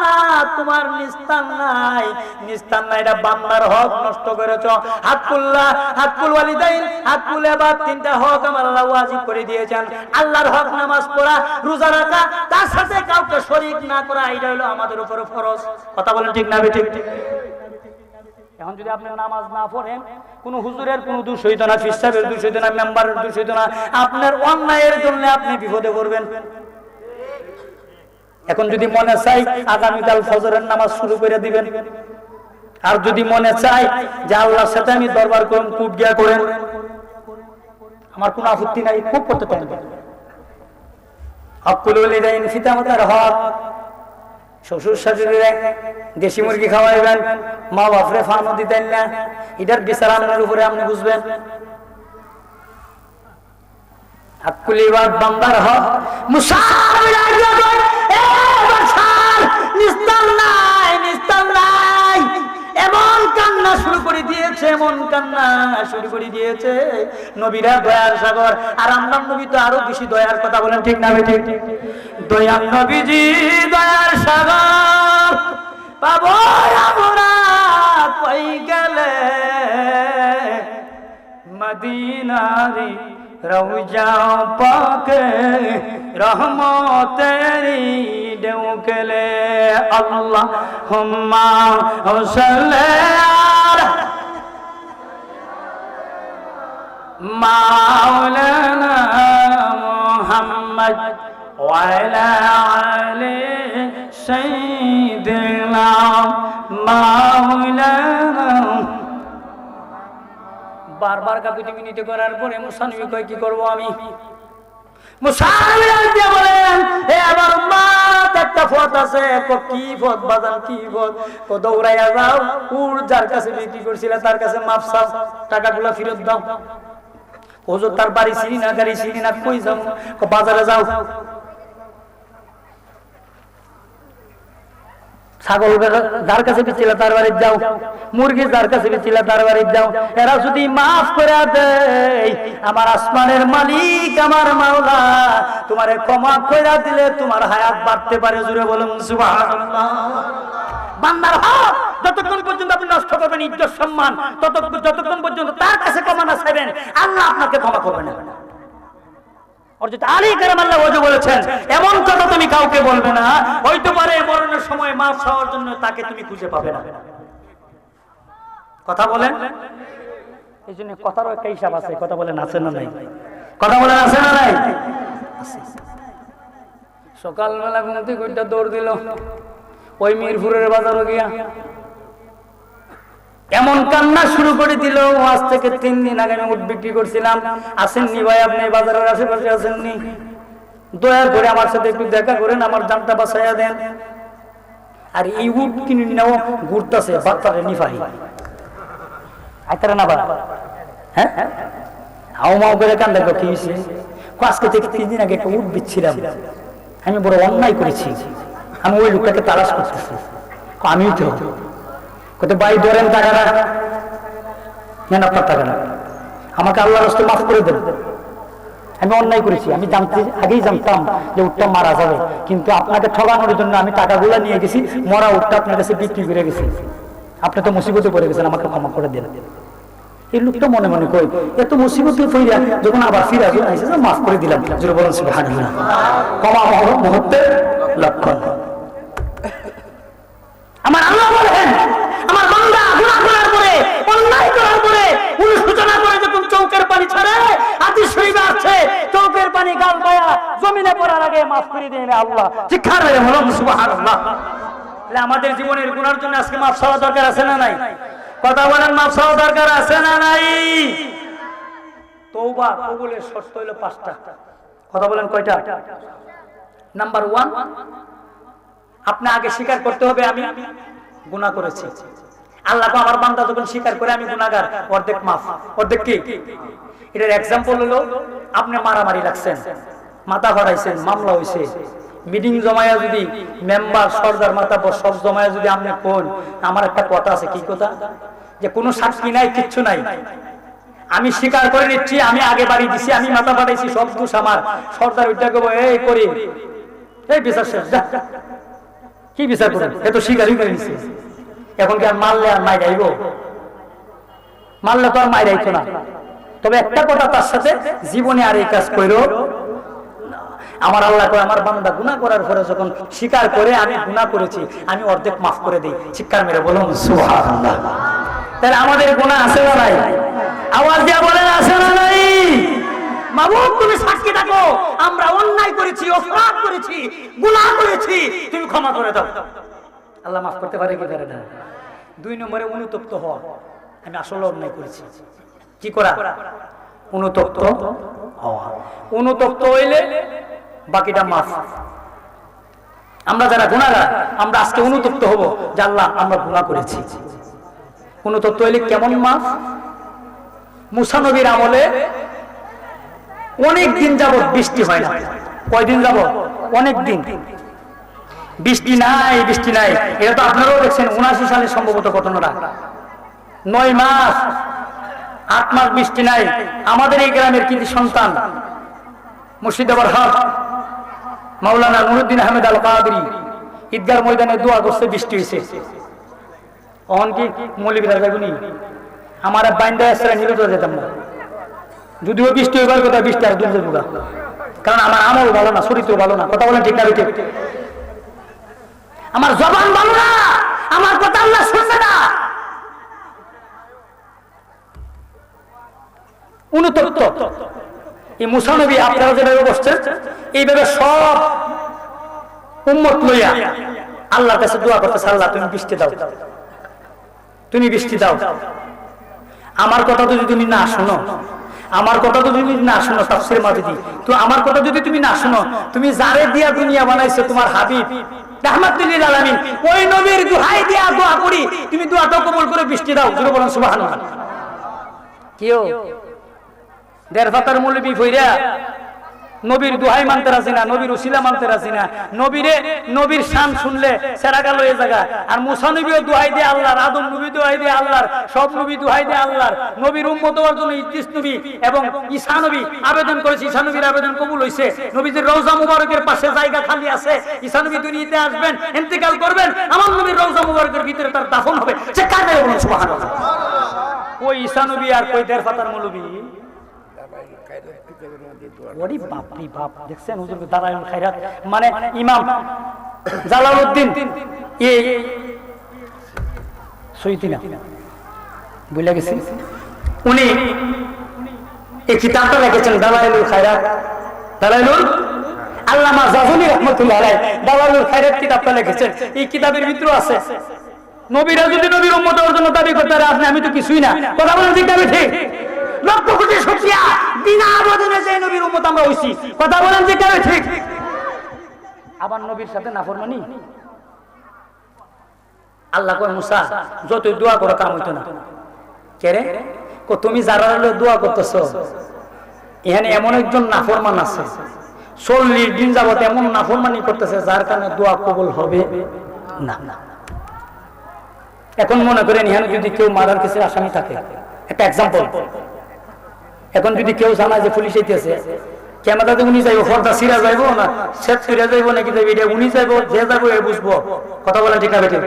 না, তোমার নিস্তার নাই, নিস্তার নাই, এটা বান্দার হক নষ্ট করেছ। হাক্কুল্লাহ, হাক্কুল ওয়ালিদাইন, হাক্কুল ইবাদ, 3টা হক আমার আল্লাহ ওয়াজিব করে দিয়েছেন। আল্লাহর হক নামাজ পড়া, রোজা রাখা, তার সাথে কাউকে শরীক না করা, এটা হলো আমাদের উপর ফরজ। কথা বলেন ঠিক না ঠিক? এখন যদি আপনি নামাজ না পড়েন, কোন হুজুরের কোন দোষ হইতো না, পীর সাহেবের দোষ হইতো না, মেম্বারের দোষ হইতো না, আপনার অন্যায়ের জন্য আপনি বিপদে পড়বেন। এখন যদি মনে চাই আগামীকাল ফজরের নামাজ শুরু করে দিবেন, আর যদি মনে চাই যে আল্লাহর সাথে আমি দরবার করুন, কূপ গিয়া করেন, আমার কোনো আপত্তি নাই, খুব করতে পারবেন। হকুল ওয়ালিদাইন, পিতামাতার হক, শ্বশুর শাশুড়িরা দেশি মুরগি খাওয়াইবেন, মা বাপরে ফানো দিতেন না, এটার বিচার আপনার উপরে, আপনি বুঝবেন। হকুল ইবাদ, বান্দার হক। মুসা নিস্তার নাই, নিস্তার নাই, এমন কান্না শুরু করে দিয়েছে, এমন কান্না শুরু করে দিয়েছে। নবীরা দয়ার সাগর, আর আমরা নবী তো আরো বেশি দয়ার। কথা বলেন ঠিক না ঠিক? দয়ার নবীজি দয়ার সাগর, পাবো আমরা কই গেলে মদিনারি রওজা পাকে রহমতেরি ঢেউকেলে। আল্লাহুম্মা সাল্লি আলা মাওলানা মুহাম্মদ ওয়া আলা আলি সাইয়্যিদিনা মাওলানা। বারবার কাকুতি মিনিটে করার পরে মুসা নবী কয়, কি করব আমি? মুসা নবী বলেন, হে আমার উম্মত, একটা পথ আছে। কি পথ বাজান, কি পথ? দৌড়াইয়া যাও, উর যার কাছে বিক্রি করছিল তার কাছে মাপ চাও, টাকাগুলো ফেরত দাও। হুজুর তার বাড়ি চিনি না, গাড়ি চিনি না, কই যাও? বাজারে যাও। ছাগল যার কাছে বিচ্ছিল তার বাড়ি যাও, মুরগি যার কাছে বিচ্ছিল তার বাড়ি যাও। এরা যদি মাফ করে দেয়, আমার আসমানের মালিক, আমার মাওলা তোমারে ক্ষমা করে দিলে তোমার হায়াত বাড়তে পারে। জুড়ে বলুন সুবহানাল্লাহ। বান্দার হক যতক্ষণ পর্যন্ত আপনি নষ্ট করবেন ইজ্জত সম্মান, যতক্ষণ পর্যন্ত তার কাছে ক্ষমা না চাইবেন, আল্লাহ আপনাকে ক্ষমা করবে না। আলী কারামাল্লাহ ওয়াজু বলেছেন, এমন কথা তুমি কাউকে বলবে না, হইতে পারে মরণের সময় মাফ চাওয়ার জন্য তাকে তুমি খুঁজে পাবে না। কথা বলেন, এই জন্য কথারও একটা হিসাব আছে। কথা বলেন আছে না নাই? কথা বলেন আছে না নাই? সকালবেলা ঘুম থেকে ওইটা দৌড় দিল, ওই মিরপুরের বাজারে গিয়া এমন কান্না শুরু করে দিল। আজ থেকে 3 দিন আগে আমি উট বিক্রি করছিলাম, আসেননি ভাই, আপনি বাজারের আশেপাশে আসেননি, দয়া করে আমার সাথে একটু দেখা করেন, আমার জানটা বাঁচাইয়া দেন। আর এই উট কিনে নেও ঘুরতেছে বাচ্চারে নিফাই। আইতারা না বাবা, হ্যাঁ হাও মাও করে কান দেখো কি হয়েছে। আজকে থেকে 3 দিন আগে একটা উট বিচ্ছিলাম, আমি বড় অন্যায় করেছি, আমি ওই লোকটাকে তালাশ করতেছি। আমিও তো কত ভাই ধরেন টাকাটা নেন, আপনার টাকা না, আমাকে আল্লাহর রাস্তায় মাফ করে দেন, আমি অন্যায় করেছি। আমি আগেই জানতাম যে উটটা মারা যাবে, কিন্তু আপনাকে ঠকানোর জন্য আমি টাকাগুলো নিয়ে গেছি, মরা উটটা আপনার কাছে বিক্রি করে গেছি, আপনি তো মুসিবতে পড়ে গেছেন, আমাকে ক্ষমা করে দেন। এই লোকটা মনে মনে কই এত মুসিবতে পড়িয়া যখন আবার ফিরে আসে মাফ করে দিলাম, জোরে বলেন সুবহানাল্লাহ। ক্ষমা মুহূর্তের লক্ষণ। আমার আল্লাহ বলেন, আমার বান্দা গুনাহ করার পরে, অন্যায় করার পরে, অনুশোচনা করে যখন চৌকের পানি ছাড়ে, হাদিস শরীফে আছে চৌকের পানি গাল পায়া জমিনে পড়ার আগে মাফ করে দেন আল্লাহ। চিৎকার করে বলুন সুবহানাল্লাহ। তাহলে আমাদের জীবনের গুনার জন্য আজকে মাফ চাওয়া দরকার আছে না নাই? কথা বলেন, মাফ চাওয়া দরকার আছে না নাই? তওবা কবুলের শর্ত হলো 5টা। কথা বলেন কয়টা? নাম্বার 1, আপনি আগে স্বীকার করতে হবে আমি গুনাহ করেছি। আল্লাহ আমার বান্দা যখন স্বীকার করে আমি গুনাহগার, অর্ধেক মাফ, অর্ধেক কি? এটার এক্সাম্পল হলো আপনি মারামারি লাগছেন, মাথা ফাড়াইছেন, মামলা হয়েছে, মিটিং জমায়া যদি মেম্বার সর্দার মাতাব্বর সব জমায়া যদি আপনি কোন, আমার একটা কথা আছে, কি কথা? যে কোনো সাক্ষী নাই, কিচ্ছু নাই, আমি স্বীকার করে নিচ্ছি আমি আগে বাড়ি দিছি, আমি মাথা ফাটাইছি, সব দোষ আমার। সর্দার ওইটা কব, এই করি এই বিচার শেষ, কি বিচার করেন? এ তো স্বীকারই করে নিচ্ছে। এখন কি আর মারলে আর মাই গাইব? মারলে তো আর মাই গাইতো না। তবে একটা কথা তার সাথে, জীবনে আর এই কাজ কইরো। আমার আল্লাহ কয় আমার বান্দা গুনাহ করার পরে যখন স্বীকার করে আমি গুনাহ করেছি, আমি অর্ধেক মাফ করে দেই। চিৎকার মেরে বলুন সুবহানাল্লাহ। তাহলে আমাদের গুনাহ আছে না নাই? আওয়াজ দিয়ে বলেন আছে না নাই? মাবুদ তুমি সাক্ষী থাকো, আমরা অন্যায় করেছি, অপরাধ করেছি, গুনাহ করেছি, তুমি ক্ষমা করে দাও। আল্লাহ মাফ করতে পারে কি পারে না? 2 নম্বরে অনুতপ্ত হওয়া, আমি আসলে অন্যায় করেছি। কি করা? অনুতপ্ত হওয়া। অনুতপ্ত হইলে বাকিটা মাফ। আমরা যারা গুনাহগার, আমরা আজকে অনুতপ্ত হব যে আল্লাহ আমরা গুনাহ করেছি। অনুতপ্ত হইলে কেমন মাফ? মুসা নবীর আমলে অনেক দিন যাবত বৃষ্টি হয় না। কয়দিন যাবত? অনেক দিন বৃষ্টি নাই, বৃষ্টি নাই। এটা তো আপনারাও দেখছেন, 79 সালে সম্ভবত ঘটনাটা। 9 মাস 8 মাস বৃষ্টি নাই। আমাদের এই গ্রামের কৃতি সন্তান মুর্শিদাবাদ হক মাওলানা নুরুদ্দিন আহমেদ আল কাদরি ঈদগাহ ময়দানে দোয়া করছে, বৃষ্টি হয়েছে। অন কি মৌলবীরা যাবেনি? আমার বাইন্দা আসলে নিরুদ্ধ যেতাম না, যদিও বৃষ্টি হইবার কথা, বৃষ্টি আর দূর যাবো, কারণ আমার আমল ভালো না, চরিত্র ভালো না। কথা বলেন ঠিক না? আমার জবান ভালো না, আমার কথা আল্লাহ শুনবে না। অনুতপ্ত। এই মুসা নবী আপনারা যেভাবে বসছেন, এইভাবে সব উম্মত লইয়া আল্লাহর কাছে দোয়া করতেছে, আল্লাহ তুমি বৃষ্টি দাও, তুমি বৃষ্টি দাও। আমার কথা তো যদি তুমি না শোনো, আমার কথা তো তুমি না শোনো, তাফসীরের মাঝে তো আমার কথা যদি তুমি না শোনো, তুমি যারে দিয়া দুনিয়া বানাইছো তোমার হাবিব রাহমাতুল লিল আলামিন, ওই নবীর দোহাই দিয়া দোয়া করি, তুমি দোয়াটা কবুল করে বৃষ্টি দাও। জোরে বলেন সুবহানাল্লাহ। কিও দেড় পাতার মৌলবী ফইরা নবীর দোহাই মানতে রাজি না, নবীর উসিলা মানতে রাজি না। নবীর শান শুনলে সেরা গেল এই জায়গা। আর মুসা নবীও দোহাই দিয়ে আল্লাহর, আদম নবী দোহাই দিয়ে আল্লাহর, সব নবী দোহাই দিয়ে আল্লাহর। নবীর উম্মত হওয়ার জন্য ইদ্রিস নবী এবং ঈসা নবী আবেদন করেছে, ঈসা নবীর আবেদন কবুল হয়েছে। নবীজির রওজা মুবারকের পাশে জায়গা খালি আছে। ঈসা নবী দুনিয়াতে আসবেন, ইন্তেকাল করবেন, আমার নবীর রওজা মুবারকের ভিতরে তার দাফন হবে। সে কাজে বলুন সুবহানাল্লাহ। ওই ঈসা নবী আর কই দেড় পাতার মৌলবী? দেখছেন হুজুর দালাইল খায়রাত মানে ইমাম জালালউদ্দিন সৈয়দিনা বুঝলা গেছি, উনি এই কিতাবটা লিখেছেন দালাইলুল খায়রাত। দালাইলুল আল্লামা জাযুলি রাহমাতুল্লাহ আলাইহি দালাইলুল খায়রাত কিতাবটা লিখেছেন। এই কিতাবের ভিতরে আছে নবীরা যদি নবীর উম্মত হওয়ার জন্য দাবি করতে পারে, আপনি আমি তো কিছুই না। কথা বলেন ঠিক না? ঠিক। লক্ষ কোটি শুকরিয়া, বিনা আবেদনে যে নবীর উম্মত আমরা হইছি। কথা বলেন ঠিক না? ঠিক। আবার নবীর সাথে নাফরমানি। আল্লাহ কয় মুসা যতই দোয়া করো কাম হইতো না, কে রে? তুমি যারা হলো দোয়া করতেছো, এখানে এমন একজন নাফরমান আছে 40 দিন যাবত এমন নাফরমানি করতেছে যার কারণে দোয়া কবুল হবে না। এখন মনে করেন এখানে যদি কেউ মারার কিছু আসামি থাকে, একটা এক্সাম্পল, এখন যদি কেউ জানায় যে পুলিশ আইতেছে, ক্যামেরাতে উনি যাইব, পর্দা ছিঁড়া যাইব না সেট ফিরে যাইব নাকি যাইব, এটা উনি যাইব, যে যাইব এ বুঝবো। কথা বলেন ঠিক না বেঠিক?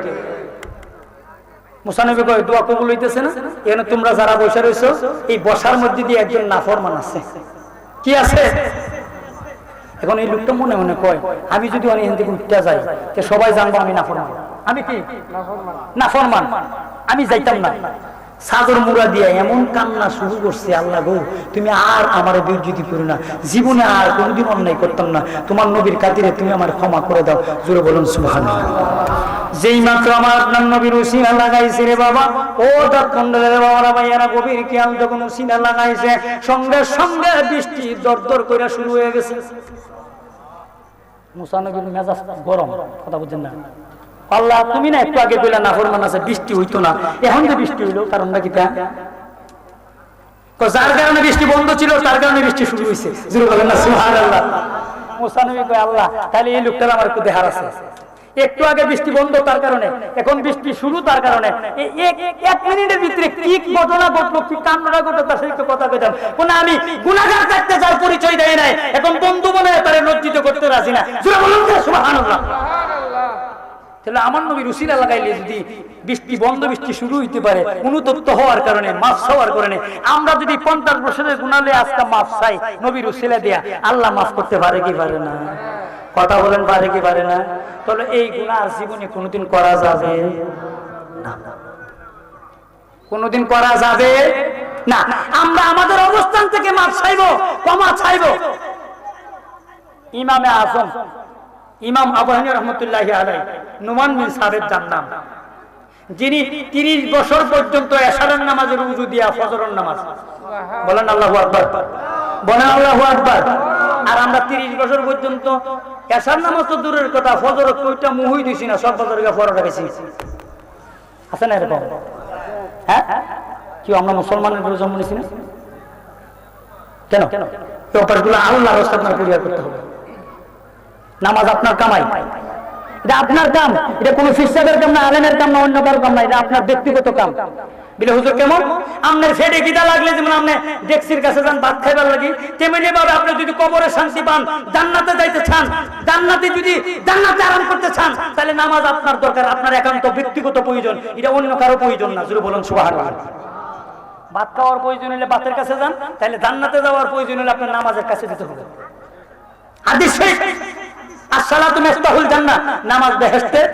মুসা নবী কয় দোয়া কবুল হইতেছে না, এখানে তোমরা যারা বসে রয়েছো এই বসার মধ্যে দিয়ে একজন নাফরমান আছে। কি আছে? এখন এই লোকটা মনে মনে কয় আমি যদি অনেক এখান থেকে উঠতে যাই তো সবাই জানবো আমি নাফরমান। আমি কি নাফরমান? আমি যাইতাম না। সাগর মুড়া দিয়ে এমন কান্না শুরু করছে, আল্লাহ গো তুমি আর আমার বিরোধিতা করো না, জীবনে আর কোনোদিন অন্যায় করতাম না, তোমার নবীর খাতিরে তুমি আমার ক্ষমা করে দাও। জোরে বলুন সুবহানাল্লাহ। যেই মাত্র আমার আপনার নবীর উসিলা লাগাইছে রে বাবা, ও দক্ষিণের বাবারা ভাইয়ারা, গভীর খেয়াল, যখন উসিলা লাগাইছে সঙ্গে সঙ্গে বৃষ্টি দরদর করে শুরু হয়ে গেছে। মুসা নবীর মেজাজ গরম। কথা বুঝছেন না? আল্লাহ তুমি না একটু আগে কইলা নাফরমান আছে, বৃষ্টি হইতো না, এখন যে বৃষ্টি হইলো কারণটা কি? যার কারণে বৃষ্টি বন্ধ ছিল তার কারণে বৃষ্টি শুরু হয়েছে। জোরে বলেন না সুবহানাল্লাহ। মুসা নবী কয় আল্লাহ তাহলে এই লোকটার আমার একটু দেখার আছে, একটু আগে বৃষ্টি বন্ধ তার কারণে, এখন বৃষ্টি শুরু তার কারণে, এক মিনিটের ভিতরে কি ঘটনা ঘটলো, কি কান্ডটা ঘটলো তার সাথে কথা কইতাম। কোন আমি গুনাহগার থাকতে যার পরিচয় দেয় নাই, এখন বন্ধু বলে তারে লজ্জিত করতে রাজি না। জোরে বলুন সুবহানাল্লাহ। তাহলে আমার নবীর উসিলা লাগাইলে যদি বৃষ্টি বন্ধ, বৃষ্টি শুরু হইতে পারে অনুতপ্ত হওয়ার কারণে, মাফ চাওয়ার কারণে, আমরা যদি 50 বছরের গুনাহলে আজকে মাফ চাই নবীর উসিলা দেয়া, আল্লাহ মাফ করতে পারে কি পারে না? কথা বলেন পারে কি পারে না? তাহলে এই গুনাহ আর জীবনে কোনোদিন করা যাবে না, কোনোদিন করা যাবে না। আমরা আমাদের অবস্থান থেকে মাফ চাইবো, ক্ষমা চাইবো। ইমামে আজম ইমাম আবু হানিফা রাহমাতুল্লাহি আলাইহি, নুমান বিন সাবিত যার নাম, যিনি 30 বছর পর্যন্ত এশারের নামাজের ওযু দিয়া ফজরের নামাজ, বলেন আল্লাহু আকবার, বলেন আল্লাহু আকবার। আর আমরা 30 বছর পর্যন্ত এশার নামাজ তো দূরের কথা, ফজর কয়টা মুহুই দিছি না, সব ফজরের পরোটা গেছি। আছে না এরকম? হ্যাঁ, কি আমরা মুসলমানের ঘরে জন্ম নিছি না? কেন? এই অভ্যাসগুলো আল্লাহর রাস্তায় আপনার পরিহার করতে হবে। নামাজ আপনার কামাই, এটা আপনার কাম, এটা কোনো ফিরসাদের কাম না, আলেমের কাম না, অন্য কারো কাম না, এটা আপনার ব্যক্তিগত কাম। বিলে হুজুর কেমন আপনার ফেডে গিটা লাগলে যেমন আপনি ডেক্সির কাছে যান ভাত খাইবার লাগি, তেমনি ভাবে আপনি যদি কবরে শান্তি পান, জান্নাতে যাইতে চান, জান্নাতে যদি জান্নাতে আরাম করতে চান, তাহলে নামাজ আপনার দরকার, আপনার একান্ত ব্যক্তিগত প্রয়োজন, এটা অন্য কারো প্রয়োজন না। জোরে বলুন সুবহানাল্লাহ। ভাত খাওয়ার প্রয়োজন হলে ভাতের কাছে যান, তাহলে জান্নাতে যাওয়ার প্রয়োজন হলে আপনার নামাজের কাছে যেতে হবে। হাদিস শরীফ, আসসালাতু মিফতাহুল জান্নাহ, নামাজ বেহেশতের,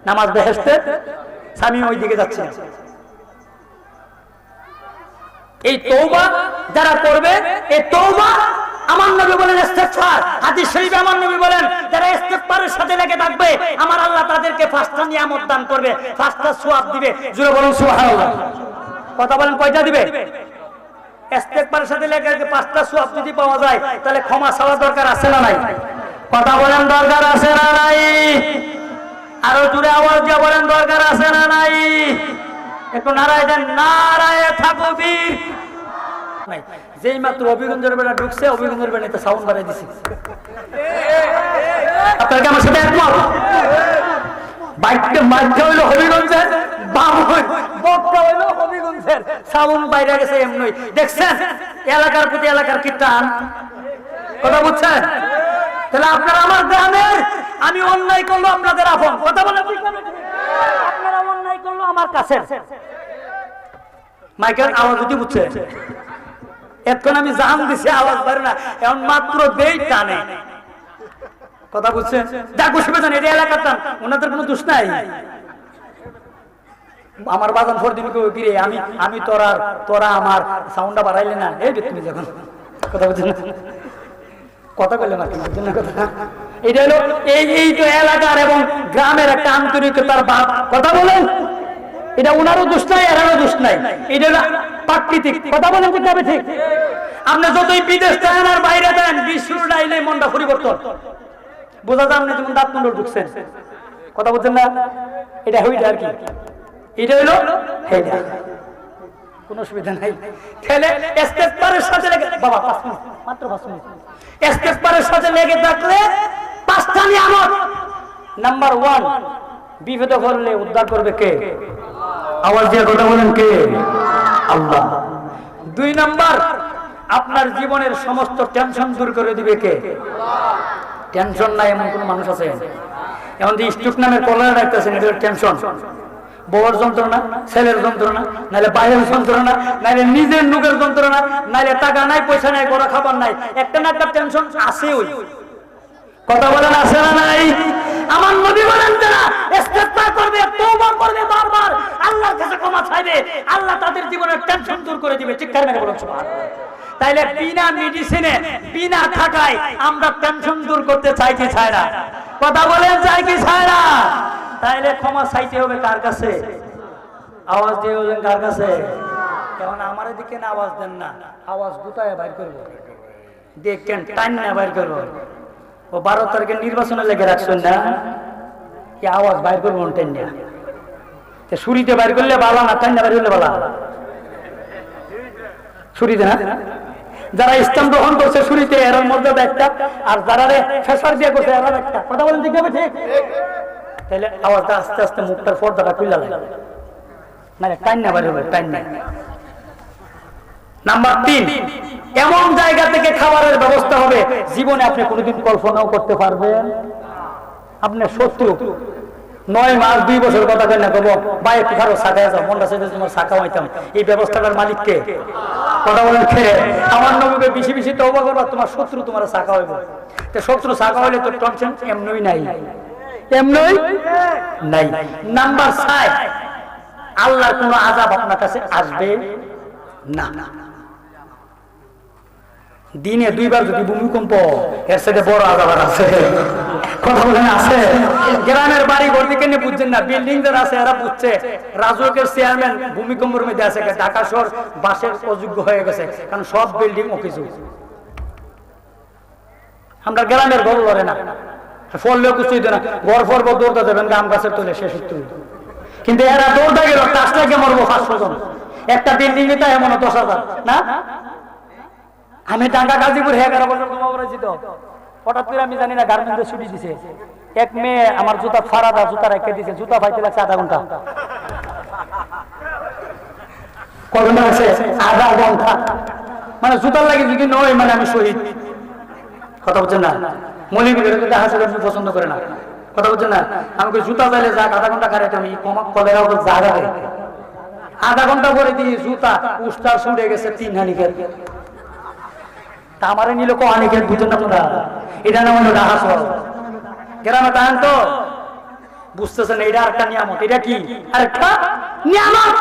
নামাজ বেহেশতের। আমি ওই দিকে যাচ্ছি। এই তওবা যারা করবে, এই তওবা আমার নবী বলেন ইস্তিগফার। হাদিস শরীফে আমার নবী বলেন যারা ইস্তিগফারের সাথে লেগে থাকবে আমার আল্লাহ তাদেরকে 5টা নিয়ামত দান করবে, 5টা সওয়াব দিবে। জোরে বলুন সুবহানাল্লাহ। কথা বলেন কয়টা দিবে? ইস্তিগফারের সাথে লেগে 5টা সওয়াব যদি পাওয়া যায় তাহলে ক্ষমা চাওয়ার দরকার আছে না নাই? কথা বলেন দরকার আছে না নাই? আরো জোরে আওয়াজ দিয়ে বলেন দরকার আছে না নাই? একটু নারায়ে দেন, নারায়ে তাকবীর। যেই মাত্র অভিগঞ্জের বেলা ঢুকছে, অভিগঞ্জের বেলা সাউন্ড বাড়াই দিছি। আপনারা কি আমার সাথে একমত? বাইকটা হইলো হবিগঞ্জের, বকটা হইলো হবিগঞ্জের, সাউন্ড বাইরে গেছে এমনি। দেখছেন এলাকার প্রতি এলাকার কি টান? কথা বুঝছেন? তাহলে আপনারা আমার গ্রামের, আমি অন্যায় করলো আপনাদের আপন। কথা বলে আপনারা অন্যায় করলো আমার কাছে। মাইকেল আওয়াজ উঠে বুঝছে? এখন আমি জান দিছি আওয়াজ পারে না, এখন মাত্র দেই টানে। কথা বুঝছেন? যা খুশি বেজান, এটা এলাকার টান, ওনাদের কোনো দোষ নাই। আমার বাজান ফরদিন গিরে আমি তোরা আমার সাউন্ডটা বাড়াইলে না, এই তুমি যখন কথা বুঝছেন, কথা বললেন না কথা। এটা হলো এই তো এলাকার এবং গ্রামের একটা আন্তরিকতার ভাব। কথা বলেন, এটা ওনারও দোষ নাই, এরারও দোষ নাই, এটা হলো প্রাকৃতিক। কথা বলেন করতে হবে ঠিক। আপনি যতই বিদেশ দেন আর বাইরে দেন, বিশ্বর ডাইলে মনটা পরিবর্তন বোঝা যায়। আপনি যেমন দাঁত মন্ডল ঢুকছেন, কথা বলছেন না, এটা হইটা আর কি, এটা হইলো কোনো অসুবিধা নাই। তাহলে ইস্তেগফারের সাথে লেগে বাবা 5 মিনিট মাত্র 5 মিনিট ইস্তেগফারের সাথে লেগে থাকলে 5টা নিয়ামত। নাম্বার 1, বিপদে পড়লে উদ্ধার করবে কে? আওয়াজ দিয়ে কথা বলেন কে? আল্লাহ। 2 নাম্বার, আপনার জীবনের সমস্ত টেনশন দূর করে দিবে কে? টেনশন নাই এমন কোন মানুষ আছে? এমন যে স্ট্রোক নামে কলেরা ডাকতেছেন, এটা টেনশন। বউর যন্ত্রণা, ছেলের যন্ত্রণা, নাহলে বাইরের যন্ত্রণা, নাহলে নিজের লোকের যন্ত্রণা, নাহলে টাকা নাই, পয়সা নাই, বড় খাবার নাই, একটা না একটা টেনশন আছে। ওই কথা বলেন আছে না নাই? আমার নবী বলেন যারা ইস্তেগফার করবে, তওবা করবে, বারবার আল্লাহর কাছে ক্ষমা চাইবে, আল্লাহ তাদের জীবনের টেনশন দূর করে দিবে। ঠিক কার মেরে বলুন সুবহানাল্লাহ। তাইলে বিনা মেডিসিনে, বিনা টাকায় আমরা টেনশন দূর করতে চাই কি চাই না? কথা বলেন চাই কি চাই না? তাইলে ক্ষমা চাইতে হবে কার কাছে? আওয়াজ দিয়ে বলেন কার কাছে? কারণ আমার দিকে না আওয়াজ দেন না, আওয়াজ গুতায় বাইর করব, দেখেন টাইম না বাইর করব। ও 12 তারিখের নির্বাচনে লেগে রাখছেন না, কি আওয়াজ বাইর করবো টাইম না? শুরিতে বাইর করলে ভালো না, টাইম না বাইর করলে ভালো? শুরিতে না? যারা ইসলাম গ্রহণ করছে শুরিতে, এর মধ্যে একটা, আর যারা ফেসার দিয়ে করছে এরা একটা। কথা বলেন ঠিক হবে? ঠিক। তাহলে আওয়াজটা আস্তে আস্তে মুখটার পর্দাটা খুলে লাগে, মানে টাইম না বাইর হবে, টাইম নাই। নাম্বার 3, এমন জায়গা থেকে খাবারের ব্যবস্থা হবে জীবনে আপনি কোনোদিন কল্পনাও করতে পারবেন। আপনার শত্রু 9 মাস 2 বছর কথা কেন কব, ভাই একটু খারো শাখায় যাও, মনটা চাইতে তোমার শাখা হইতাম, এই ব্যবস্থাটার মালিক কে? কথা বলেন কে? আমার নবীকে বেশি বেশি তওবা করবা, তোমার শত্রু তোমার শাখা হইব। তো শত্রু শাখা হইলে তো টেনশন এমনই নাই, এমনই নাই। নাম্বার 6, আল্লাহর কোনো আযাব আপনার কাছে আসবে না। দিনে 2 বার যদি ভূমিকম্প, এর সাথে বড় আযাব আছে? কথা বলেন আছে? গ্রামের বাড়ি ঘর দিকে নিয়ে বুঝছেন না, বিল্ডিং যারা আছে এরা বুঝছে। রাজুকের চেয়ারম্যান ভূমিকম্পের মধ্যে আছে, ঢাকা শহর বাসের অযোগ্য হয়ে গেছে, কারণ সব বিল্ডিং অকেজু। আমরা গ্রামের ঘর লড়ে না, ফললেও কিছু না, ঘর ফরব দৌড়তে দেবেন আম গাছের তোলে শেষ হতে। কিন্তু এরা দৌড়তে গেল টাচটাকে মরবো 500 জন, একটা বিল্ডিং এ তাই এমন 10,000 না। আমি টাঙ্গা গাজীপুর 11 বছর ঘুমাবো তো, হঠাৎ করে আমি জানি না গার্মেন্টে ছুটি দিছে, এক মেয়ে আমার জুতা ফারাদা জুতা রেখে দিছে, জুতা পাইতে লাগছে আধা ঘন্টা। কখন আছে? আধা ঘন্টা। মানে জুতার লাগে যদি নয়, মানে আমি শহীদ। কথা বলছেন না? মলিগুলো হাসিল পছন্দ করে না। কথা বলছেন না? আমাকে জুতা চাইলে যাক, আধা ঘন্টা খারাইতে আমি কলেরা জায়গা আধা ঘন্টা পরে দিয়ে জুতা উস্তার ছুটে গেছে 3 হানিকের। তা আমারে নিল কহানিকের, বুঝেন না তোমরা? এটা নাম হলো রাহাস। গ্রামে তাহেন তো বুঝতেছেন, এটা আরেকটা নিয়ামত। এটা কি? আরেকটা নিয়ামত।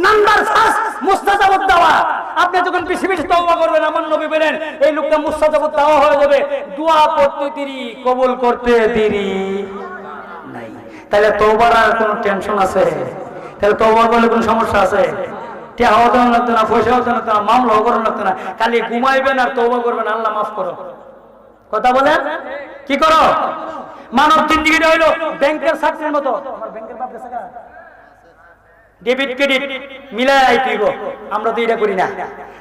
নাম্বার 5, মুস্তাজাবুদ দাওয়া। আপনি যখন বেশি বেশি তওবা করবেন, আমার নবী বলেন এই লোকটা মুস্তাজাবুদ দাওয়া হয়ে যাবে, দোয়া করতে দেরি, কবুল করতে দেরি নাই। তাহলে তওবার আর কোনো টেনশন আছে? তাহলে তওবা করলে কোনো সমস্যা আছে? টেহাও দেওয়া লাগতো না, পয়সাও দেওয়া লাগতো না, মামলাও করা লাগতো না, খালি ঘুমাইবেন আর তওবা করবেন, আল্লাহ মাফ করো। কথা বলেন কি করো? মানব জিন্দেগিটা হইলো ব্যাংকের চাকরির মতো। আমার ব্যাংকের বাপ গেছে, ডেবিট ক্রেডিট মিলাই দিব। আমরা তো এটা করি না।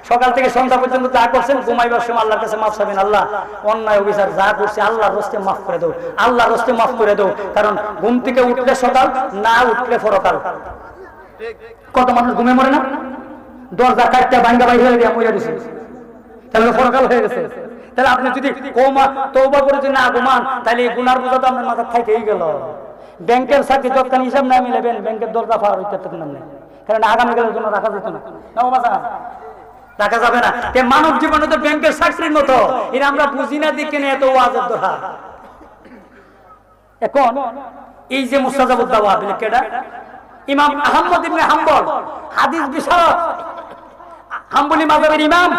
সকাল থেকে সন্ধ্যা পর্যন্ত যা করছেন, ঘুমাইবার সময় আল্লাহর কাছে মাফ চাইবেন, আল্লাহ অন্যায় অবিচার যা করছে আল্লাহর রাস্তে মাফ করে দাও, আল্লাহর রাস্তে মাফ করে দাও। কারণ ঘুম থেকে উঠলে সকাল, না উঠলে পরকাল। কত মানুষ ঘুমে মরে না? দরজা কাটতে ভাঙ্গা বাইরে হয়ে মরে দিছে, তাহলে পরকাল হয়ে গেছে। তাহলে আপনি যদি তওবা করে যদি না ঘুমান, তাহলে এই গুনার বোঝা তো আপনার মাথা থাকেই গেল। ব্যাংকের চাকরি যখন হিসাব না মিলাবেন, ব্যাংকের দরজা পাওয়ার ইত্যাদি নাম নেই, কারণ আগামীকালের জন্য রাখা যেত না, রাখা যাবে না। মানব জীবনে তো ব্যাংকের চাকরির মতো, এটা আমরা বুঝি না দিকে নিয়ে এত ওয়াজের দোহা। এখন এই যে মুস্তাজাবুদ দাওয়া, কেডা? ইমাম আহমদ ইবনে হাম্বল, হাদিস বিশারদ, হাম্বলি মাযহাবের ইমাম।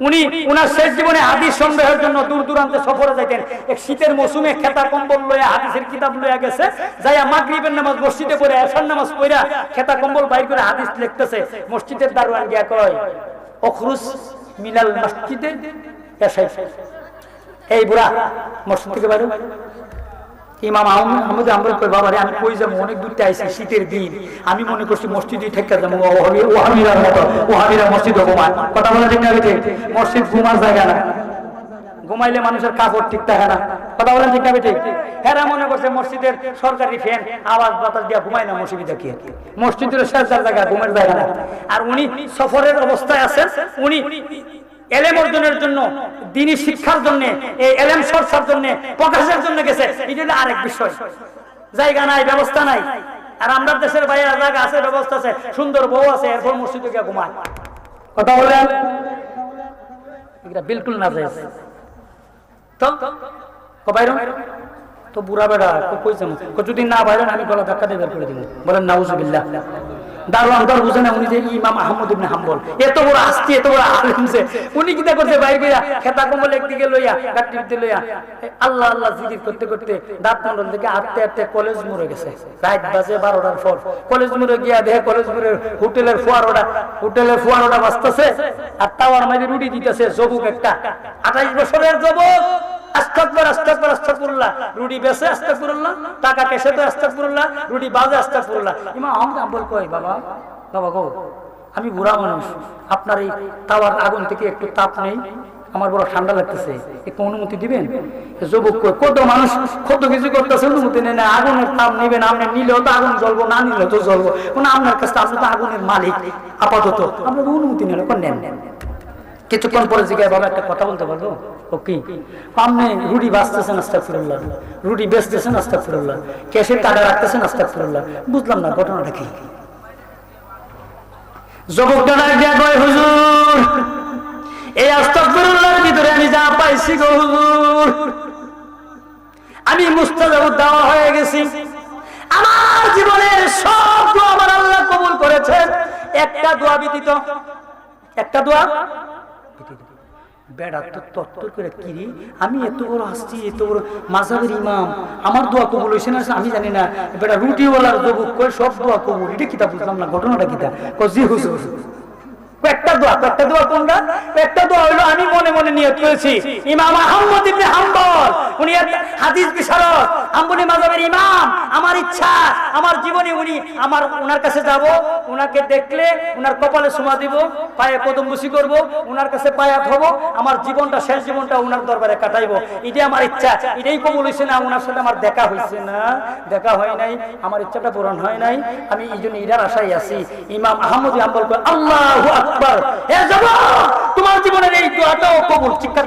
উনি উনার শেষ জীবনে হাদিস সংগ্রহের জন্য দূর দূরান্তে সফরে যাইতেন। এক শীতের মৌসুমে খেতা কম্বল লইয়া, হাদিসের কিতাব লইয়া গেছে, যাইয়া মাগরিবের নামাজ মসজিদে পড়ে, এশার নামাজ পড়া খেতা কম্বল বাইর করে হাদিস লিখতেছে। মসজিদের দারোয়ান গিয়া কয়, অখরুজ মিনাল মসজিদে এশাই। এই বুড়া, মসজিদ থেকে বাইরে ইমাম আহমদ হাম্বল কই বাবা রে আমি কই যাবো, অনেক দূরতে আইছি, শীতের দিন, আমি মনে করছি মসজিদে থেকে যাবো, ওহাবিরার মতো, ওহাবিরা মসজিদ ঘুমায়। কথা বলে ঠিক না বেঠিক? মসজিদ ঘুমার জায়গা না, ঘুমাইলে মানুষের কাপড় ঠিক থাকে না। কথা বলেন ঠিক না বেঠিক? হেরা মনে করছে মসজিদের সরকারি ফ্যান আওয়াজ বাতাস দিয়া ঘুমায় না, মসজিদে কি মসজিদের শেষদার জায়গা, ঘুমের জায়গা না। আর উনি সফরের অবস্থায় আছেন, উনি এলেম অর্জনের জন্য, দ্বীনি শিক্ষার জন্য, এই এলেম চর্চার জন্য, প্রকাশের জন্য গেছে, এটা হলো আরেক বিষয়। জায়গা নাই, ব্যবস্থা নাই। আর আমরা দেশের বাইরে জায়গা আছে, ব্যবস্থা আছে, সুন্দর বউ আছে, এরপর মসজিদে গিয়ে ঘুমায়। কথা বলেন, এটা বিলকুল না যায়। তো বাইরে তো বুড়া বেড়া কই যাবো, যদি না বাইরে আমি গলা ধাক্কা দিয়ে বের করে দিব। বলেন নাউজুবিল্লাহ। দারোয়ান দর বুঝে না, উনি যে ইমাম আহমদ ইবনে হাম্বল, এত বড় আস্তি, এত বড় আলেম, উনি কিটা করতে বাইরে গিয়া খেতা কম্বল একদিকে লইয়া, গাট্টিতে লইয়া আল্লাহ আল্লাহ জিকির করতে করতে দাঁত মন্ডল থেকে হাঁটতে হাঁটতে কলেজ মোড়ে গেছে। রাত বাজে 12টার পর কলেজ মোড়ে গিয়া দেখে কলেজ মোড়ের হোটেলের ফোয়ারোটা বাজতেছে, আর টাওয়ার মাঝে রুটি দিতেছে যুবক একটা, 28 বছরের যুবক। আস্তাগফির আস্তাগফির আস্তাগফিরুল্লাহ, রুটি বেচে আস্তাগফিরুল্লাহ, টাকা কেসে তো আস্তাগফিরুল্লাহ, রুটি বাজে আস্তাগফিরুল্লাহ। ইমাম আহমদ হাম্বল কই বাবা গো, আমি বুড়া মানুষ, আপনার এই তাওয়ার আগুন থেকে একটু তাপ নেই, আমার বড় ঠান্ডা লাগতেছে, একটু অনুমতি দিবেন? যুবক কই কত মানুষ কত কিছু করতেছে, অনুমতি নেই না, আগুনের তাপ নেবেন, আপনি নিলেও তো আগুন জ্বলবো, না নিলেও তো জ্বলবো, আপনার কাছে আপনি তো আগুনের মালিক, আপাতত আপনার অনুমতি নেন, নেন। কিছুক্ষণ পরে জিজ্ঞাসা বাবা একটা কথা বলতে পারবো? ওকে, আপনি রুটি বাঁচতেছেন আস্তাগফিরুল্লাহ, রুটি বেচতেছেন আস্তাগফিরুল্লাহ, ক্যাশের টাকা রাখতেছেন আস্তাগফিরুল্লাহ, বুঝলাম না ঘটনাটা কি? যুবকটা ডাক কয় হুজুর, এই আস্তাগফিরুল্লাহর ভিতরে আমি যা পাইছি গো হুজুর, আমি মুস্তাজাবুদ দাওয়া হয়ে গেছি। আমার জীবনের সব দোয়া আমার আল্লাহ কবুল করেছেন, একটা দোয়া ব্যতীত। একটা দোয়া বেড়া তো তত্তর করে কিরি, আমি এত বড় আসছি, এত বড় মাযহাবের ইমাম, আমার দোয়া কবুল হইছে না আমি জানি না। বেড়া রুটিওয়ালার যুবক কই সব দোয়া কবুল, এটা কিতা বুঝলাম না, ঘটনাটা কিতা? জি হুজুর, একটা দোয়া কোনটা? একটা দোয়া হলো আমি মনে মনে নিয়ত করেছি, ইমাম আহমদ ইবনে হাম্বল, উনি হাদিস বিশারদ, হাম্বলি মাযহাবের ইমাম, আমার ইচ্ছা আমার জীবনে উনি ওনার কাছে যাব, ওনাকে দেখলে ওনার কপালে চুমা দিব, পায়ে কদম বুসি করব, ওনার কাছে বায়াত হব, আমার জীবনটা শেষ জীবনটা ওনার দরবারে কাটাইবো, এটাই আমার ইচ্ছা। এটাই কবুল হইছে না, ওনার সাথে আমার দেখা হইছে না, দেখা হয় নাই, আমার ইচ্ছাটা পূরণ হয় নাই, আমি এই জন্য এটার আশায় আছি। ইমাম আহমদ হাম্বল কয় আল্লাহু আকবার, হে যুবক তোমার জীবনের এই দোয়াটাও কবুল। চিৎকার